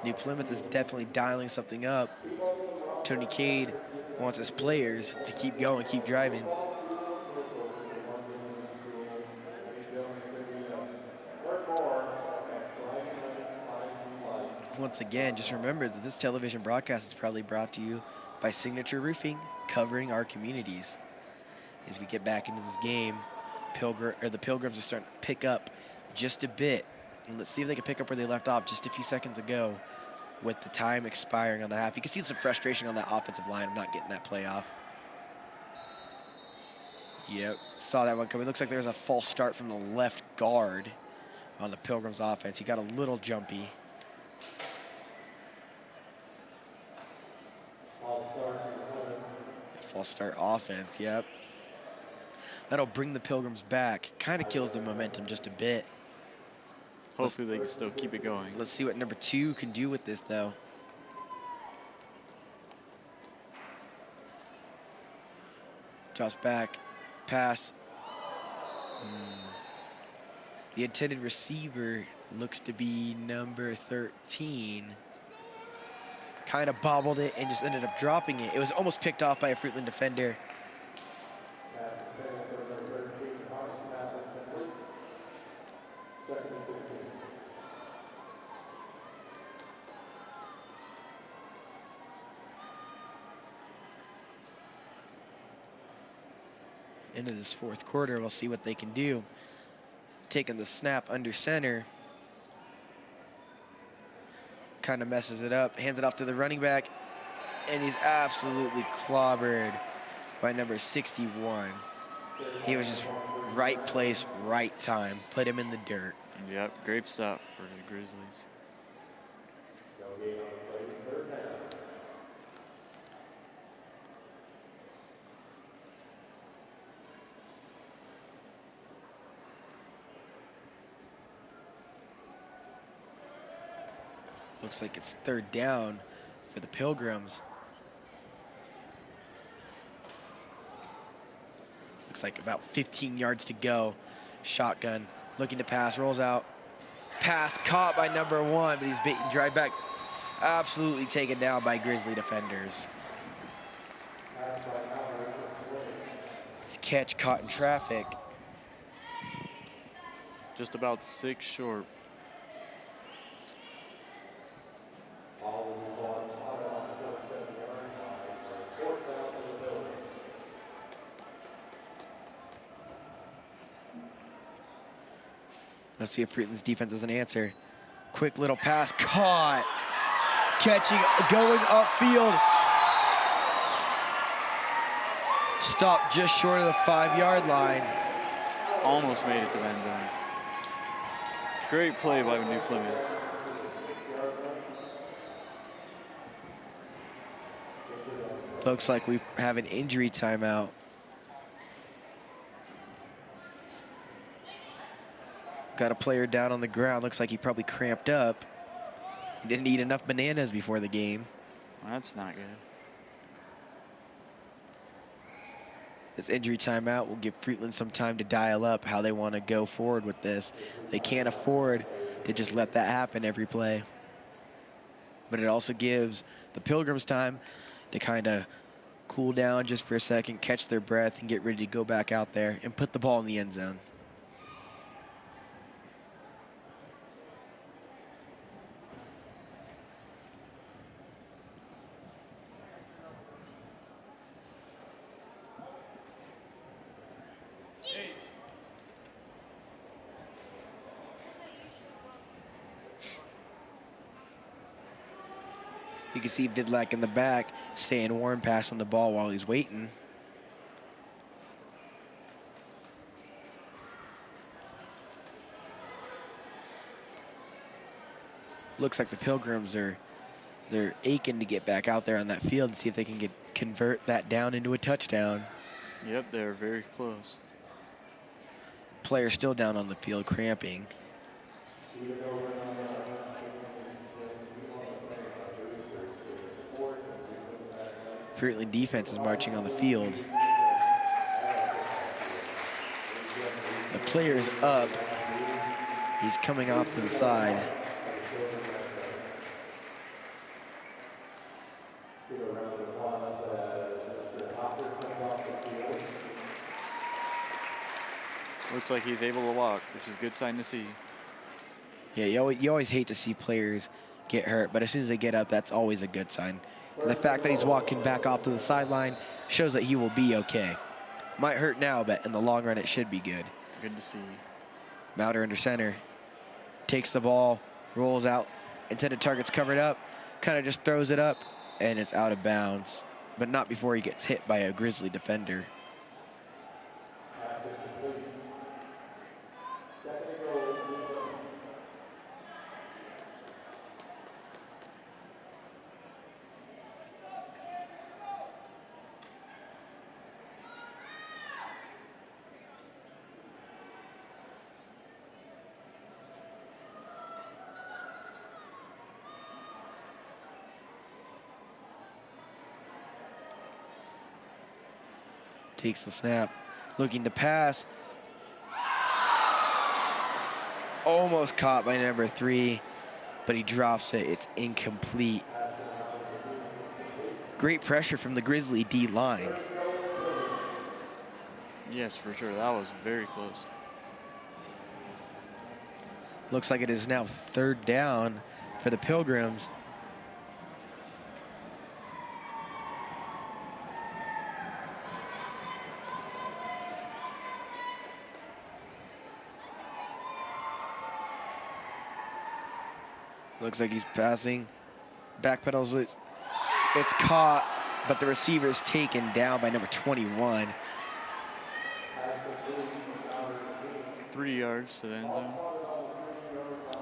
New Plymouth is definitely dialing something up. Tony Cade wants his players to keep going, keep driving. Once again, just remember that this television broadcast is probably brought to you by Signature Roofing, covering our communities. As we get back into this game, the Pilgrims are starting to pick up just a bit. And let's see if they can pick up where they left off just a few seconds ago with the time expiring on the half. You can see some frustration on that offensive line of not getting that play off. Yep, saw that one coming. Looks like there's a false start from the left guard on the Pilgrims offense. He got a little jumpy. False start offense, yep. That'll bring the Pilgrims back. Kind of kills the momentum just a bit. Hopefully they can still keep it going. Let's see what number 2 can do with this, though. Drops back, pass. The intended receiver looks to be number 13. Kind of bobbled it and just ended up dropping it. It was almost picked off by a Fruitland defender. Into this fourth quarter, we'll see what they can do. Taking the snap under center. Kind of messes it up, hands it off to the running back, and he's absolutely clobbered by number 61. He was just right place, right time. Put him in the dirt. Yep, great stop for the Grizzlies. Looks like it's third down for the Pilgrims. Looks like about 15 yards to go. Shotgun, looking to pass, rolls out. Pass caught by number 1, but he's beaten, drive back. Absolutely taken down by Grizzly defenders. Catch caught in traffic. Just about 6 short. Let's see if Fruitland's defense doesn't answer. Quick little pass, caught. Catching, going upfield. Stopped just short of the 5-yard line. Almost made it to the end zone. Great play by New Plymouth. Looks like we have an injury timeout. Got a player down on the ground. Looks like he probably cramped up. Didn't eat enough bananas before the game. That's not good. This injury timeout will give Fruitland some time to dial up how they want to go forward with this. They can't afford to just let that happen every play. But it also gives the Pilgrims time to kind of cool down just for a second, catch their breath, and get ready to go back out there and put the ball in the end zone. You can see Vidlak in the back staying warm, passing the ball while he's waiting. Looks like the Pilgrims they're aching to get back out there on that field and see if they can convert that down into a touchdown. Yep, they're very close. Player still down on the field, cramping. Fruitland defense is marching on the field. The player is up. He's coming off to the side. Looks like he's able to walk, which is a good sign to see. Yeah, you always hate to see players get hurt, but as soon as they get up, that's always a good sign. And the fact that he's walking back off to the sideline shows that he will be okay. Might hurt now, but in the long run, it should be good. Good to see. Mauder under center. Takes the ball, rolls out. Intended target's covered up. Kind of just throws it up, and it's out of bounds. But not before he gets hit by a Grizzly defender. Takes the snap, looking to pass. Almost caught by number 3, but he drops it. It's incomplete. Great pressure from the Grizzly D line. Yes, for sure. That was very close. Looks like it is now 3rd down for the Pilgrims. Looks like he's passing. Backpedals. It's caught, but the receiver is taken down by number 21. 3 yards to the end zone.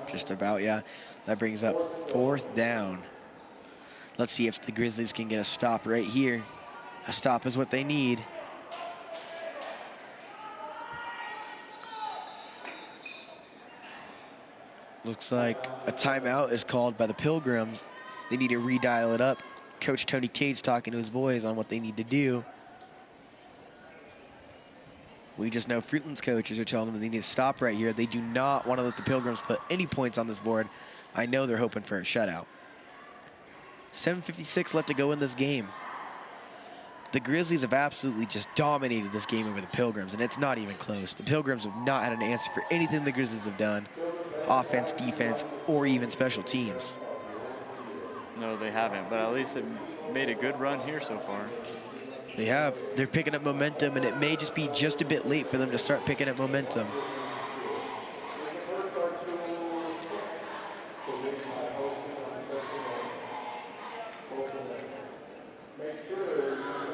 Just about, yeah. That brings up 4th down. Let's see if the Grizzlies can get a stop right here. A stop is what they need. Looks like a timeout is called by the Pilgrims. They need to redial it up. Coach Tony Cade's talking to his boys on what they need to do. We just know Fruitland's coaches are telling them they need to stop right here. They do not want to let the Pilgrims put any points on this board. I know they're hoping for a shutout. 7:56 left to go in this game. The Grizzlies have absolutely just dominated this game over the Pilgrims, and it's not even close. The Pilgrims have not had an answer for anything the Grizzlies have done. Offense, defense, or even special teams. No, they haven't, but at least they've made a good run here so far. They have. They're picking up momentum, and it may just be just a bit late for them to start picking up momentum.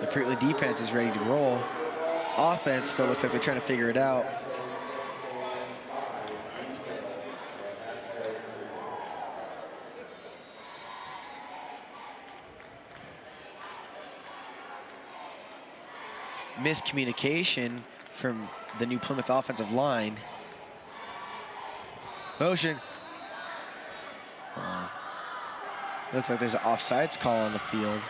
The Fruitland defense is ready to roll. Offense still looks like they're trying to figure it out. Miscommunication from the new Plymouth offensive line. Motion. Looks like there's an offsides call on the field.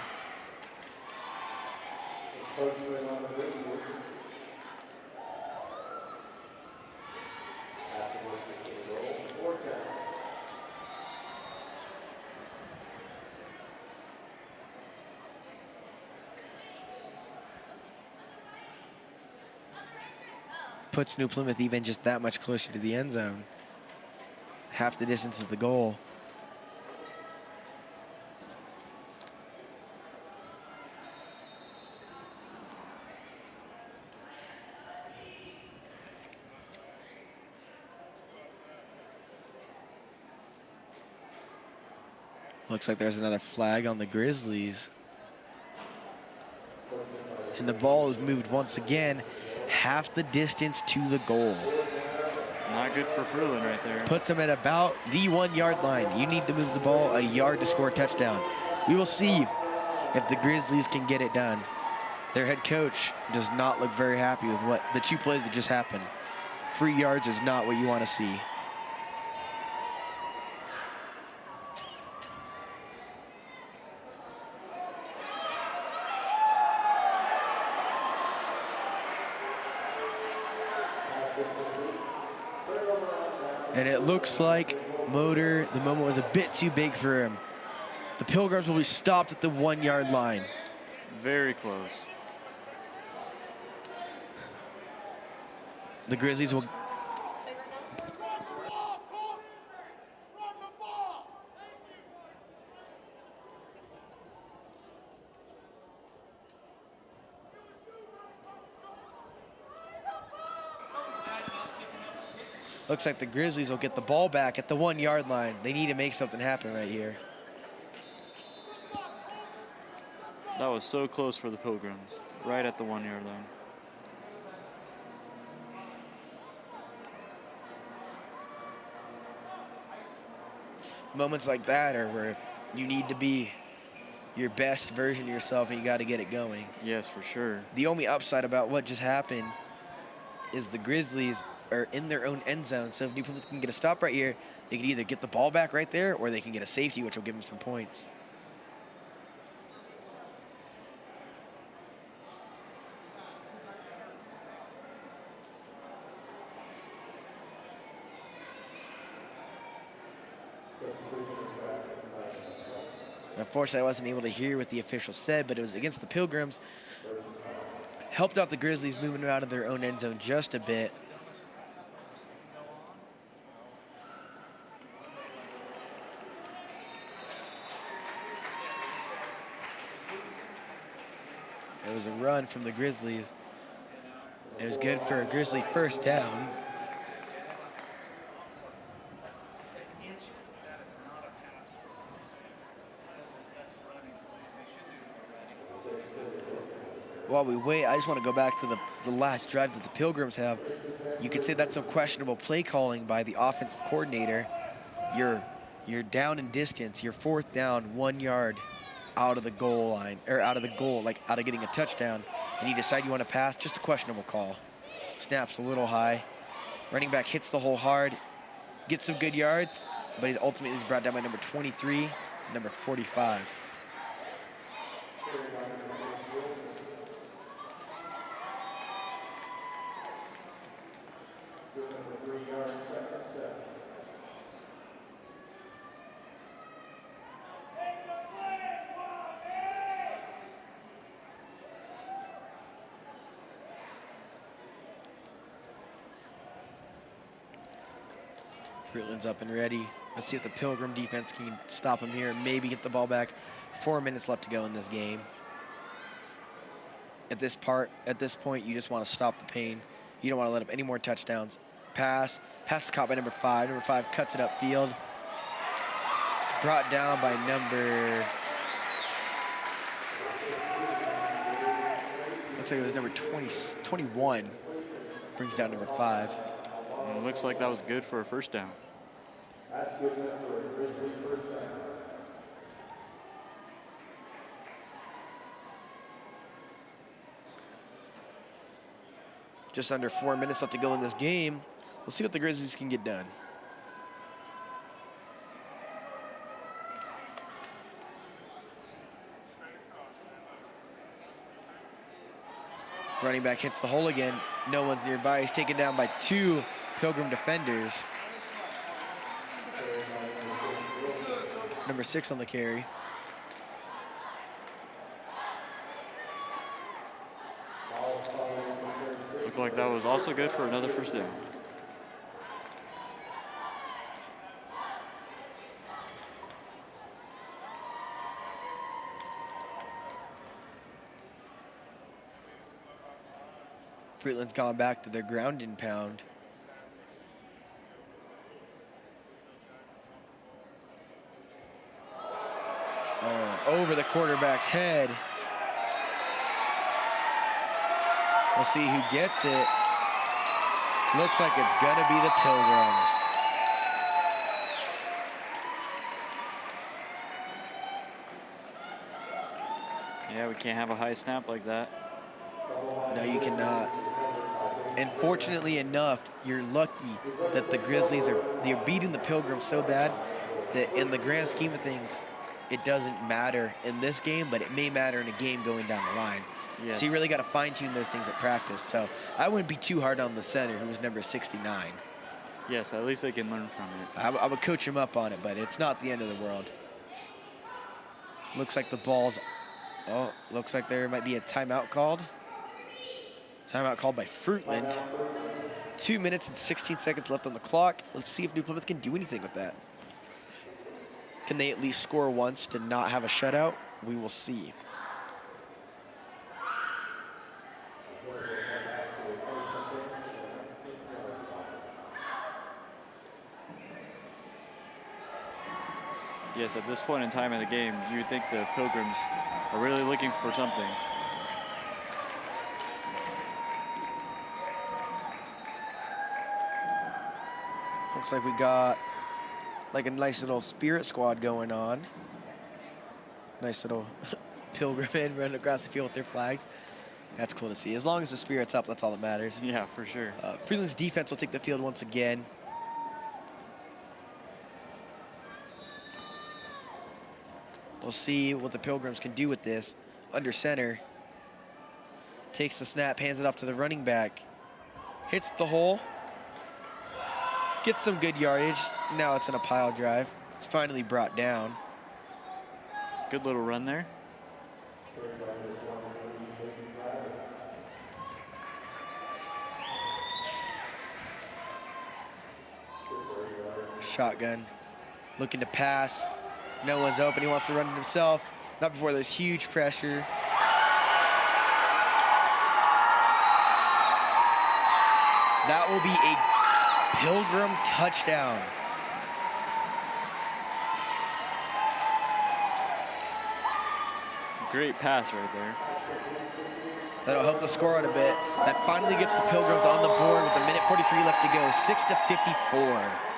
Puts New Plymouth even just that much closer to the end zone. Half the distance of the goal. Looks like there's another flag on the Grizzlies. And the ball is moved once again, half the distance to the goal. Not good for Fruitland right there. Puts them at about the 1 yard line. You need to move the ball a yard to score a touchdown. We will see if the Grizzlies can get it done. Their head coach does not look very happy with what the 2 plays that just happened. 3 yards is not what you want to see. And it looks like Motor, the moment was a bit too big for him. The Pilgrims will be stopped at the 1 yard line. Very close. The Grizzlies will... Looks like the Grizzlies will get the ball back at the 1 yard line. They need to make something happen right here. That was so close for the Pilgrims, right at the 1 yard line. Moments like that are where you need to be your best version of yourself and you got to get it going. Yes, for sure. The only upside about what just happened is the Grizzlies are in their own end zone. So if New Plymouth can get a stop right here, they can either get the ball back right there or they can get a safety, which will give them some points. Unfortunately, I wasn't able to hear what the official said, but it was against the Pilgrims. Helped out the Grizzlies moving out of their own end zone just a bit. It was a run from the Grizzlies. It was good for a Grizzly first down. While we wait, I just want to go back to the last drive that the Pilgrims have. You could say that's some questionable play calling by the offensive coordinator. You're down in distance. You're 4th down, 1 yard out of the goal line, or out of the goal, like out of getting a touchdown, and you decide you want to pass. Just a questionable call. Snaps a little high. Running back hits the hole hard, gets some good yards, but he ultimately is brought down by number 23, number 45. Fruitland's up and ready. Let's see if the Pilgrim defense can stop him here and maybe get the ball back. 4 minutes left to go in this game. At this point, you just want to stop the pain. You don't want to let up any more touchdowns. Pass is caught by number 5. Number 5 cuts it upfield. It's brought down by number... Looks like it was number 21. Brings down number 5. And it looks like that was good for a first down. Just under 4 minutes left to go in this game. Let's see what the Grizzlies can get done. Running back hits the hole again. No one's nearby. He's taken down by 2 Pilgrim defenders. Number 6 on the carry. Looked like that was also good for another first down. Fruitland's gone back to their ground and pound. Over the quarterback's head. We'll see who gets it. Looks like it's gonna be the Pilgrims. Yeah, we can't have a high snap like that. No, you cannot. And fortunately enough, you're lucky that the Grizzlies they're beating the Pilgrims so bad that in the grand scheme of things, it doesn't matter in this game, but it may matter in a game going down the line. Yes. So you really got to fine-tune those things at practice. So I wouldn't be too hard on the center, who was number 69. Yes, at least they can learn from it. I would coach him up on it, but it's not the end of the world. Looks like the ball's... Oh, looks like there might be a timeout called. Timeout called by Fruitland. 2 minutes and 16 seconds left on the clock. Let's see if New Plymouth can do anything with that. Can they at least score once to not have a shutout? We will see. Yes, at this point in time in the game, you would think the Pilgrims are really looking for something. Looks like we got like a nice little spirit squad going on. Nice little Pilgrim men running across the field with their flags. That's cool to see. As long as the spirit's up, that's all that matters. Yeah, for sure. Fruitland's defense will take the field once again. We'll see what the Pilgrims can do with this. Under center. Takes the snap, hands it off to the running back. Hits the hole. Gets some good yardage. Now it's in a pile drive. It's finally brought down. Good little run there. Shotgun. Looking to pass. No one's open. He wants to run it himself. Not before there's huge pressure. That will be a Pilgrim touchdown. Great pass right there. That'll help the score out a bit. That finally gets the Pilgrims on the board with a minute 43 left to go. 6-54.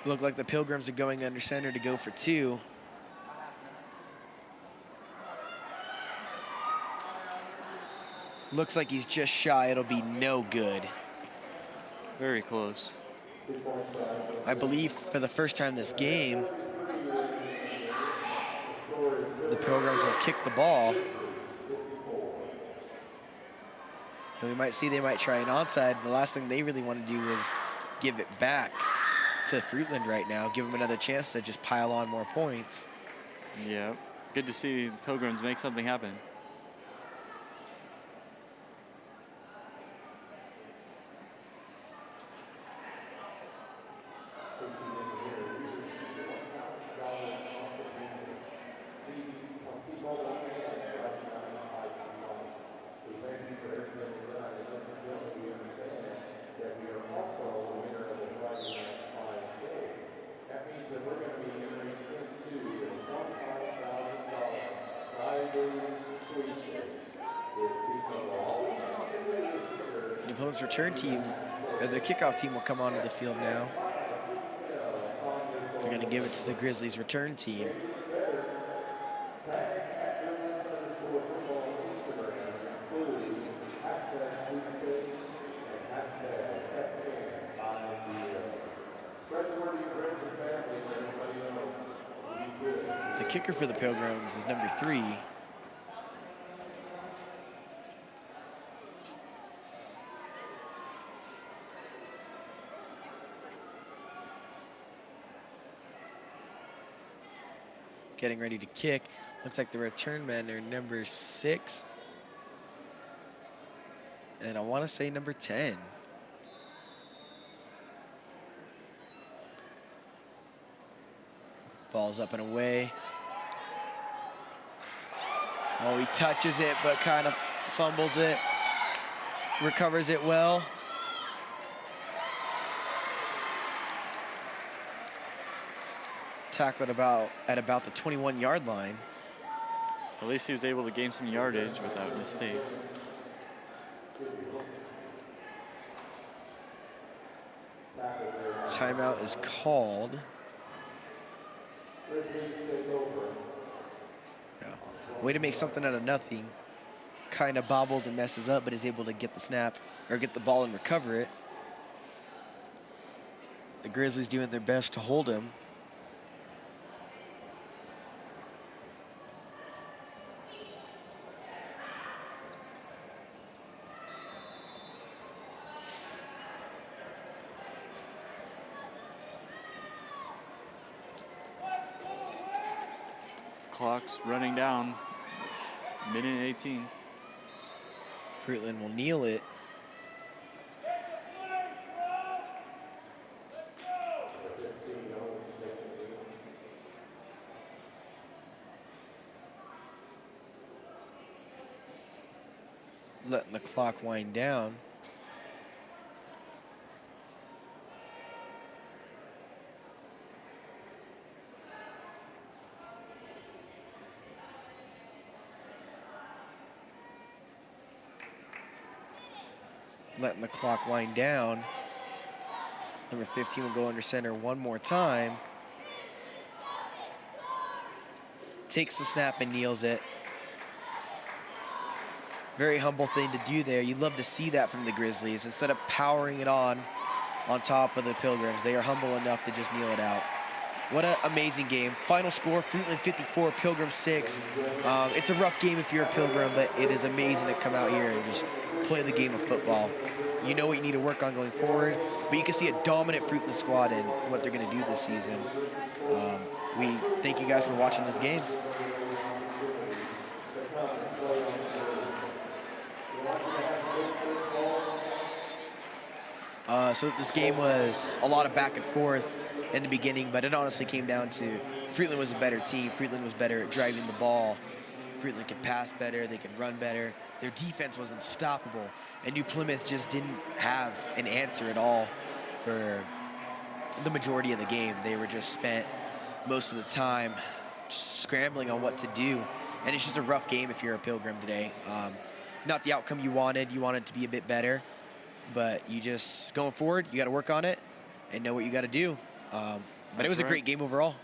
Look like the Pilgrims are going under center to go for 2. Looks like he's just shy. It'll be no good. Very close. I believe for the first time this game, the Pilgrims will kick the ball. And we might see they might try an onside. The last thing they really want to do is give it back to Fruitland right now, give them another chance to just pile on more points. Yeah, good to see Pilgrims make something happen. New Plymouth's return team, or their kickoff team, will come onto the field now. They're going to give it to the Grizzlies' return team. kicker for the Pilgrims is number 3. Getting ready to kick. Looks like the return men are number 6. And I want to say number 10. Ball's up and away. Oh, he touches it, but kind of fumbles it. Recovers it well. Tackled at about the 21-yard line. At least he was able to gain some yardage without mistake. Timeout is called. Yeah. Way to make something out of nothing. Kind of bobbles and messes up, but is able to get the snap or get the ball and recover it. The Grizzlies doing their best to hold him. Clock's running down. Minute 18. Fruitland will kneel it. Letting the clock wind down. Letting the clock wind down. Number 15 will go under center one more time. Takes the snap and kneels it. Very humble thing to do there. You'd love to see that from the Grizzlies. Instead of powering it on top of the Pilgrims, they are humble enough to just kneel it out. What an amazing game. Final score, Fruitland 54, Pilgrim 6. It's a rough game if you're a Pilgrim, but it is amazing to come out here and just play the game of football. You know what you need to work on going forward, but you can see a dominant Fruitland squad and what they're going to do this season. We thank you guys for watching this game. So this game was a lot of back and forth in the beginning, but it honestly came down to Fruitland was a better team. Fruitland was better at driving the ball. Fruitland could pass better, they could run better. Their defense was unstoppable. And New Plymouth just didn't have an answer at all for the majority of the game. They were just spent most of the time scrambling on what to do. And it's just a rough game if you're a Pilgrim today. Not the outcome you wanted. You wanted to be a bit better. But you just, going forward, you got to work on it and know what you got to do. But it was a great game overall.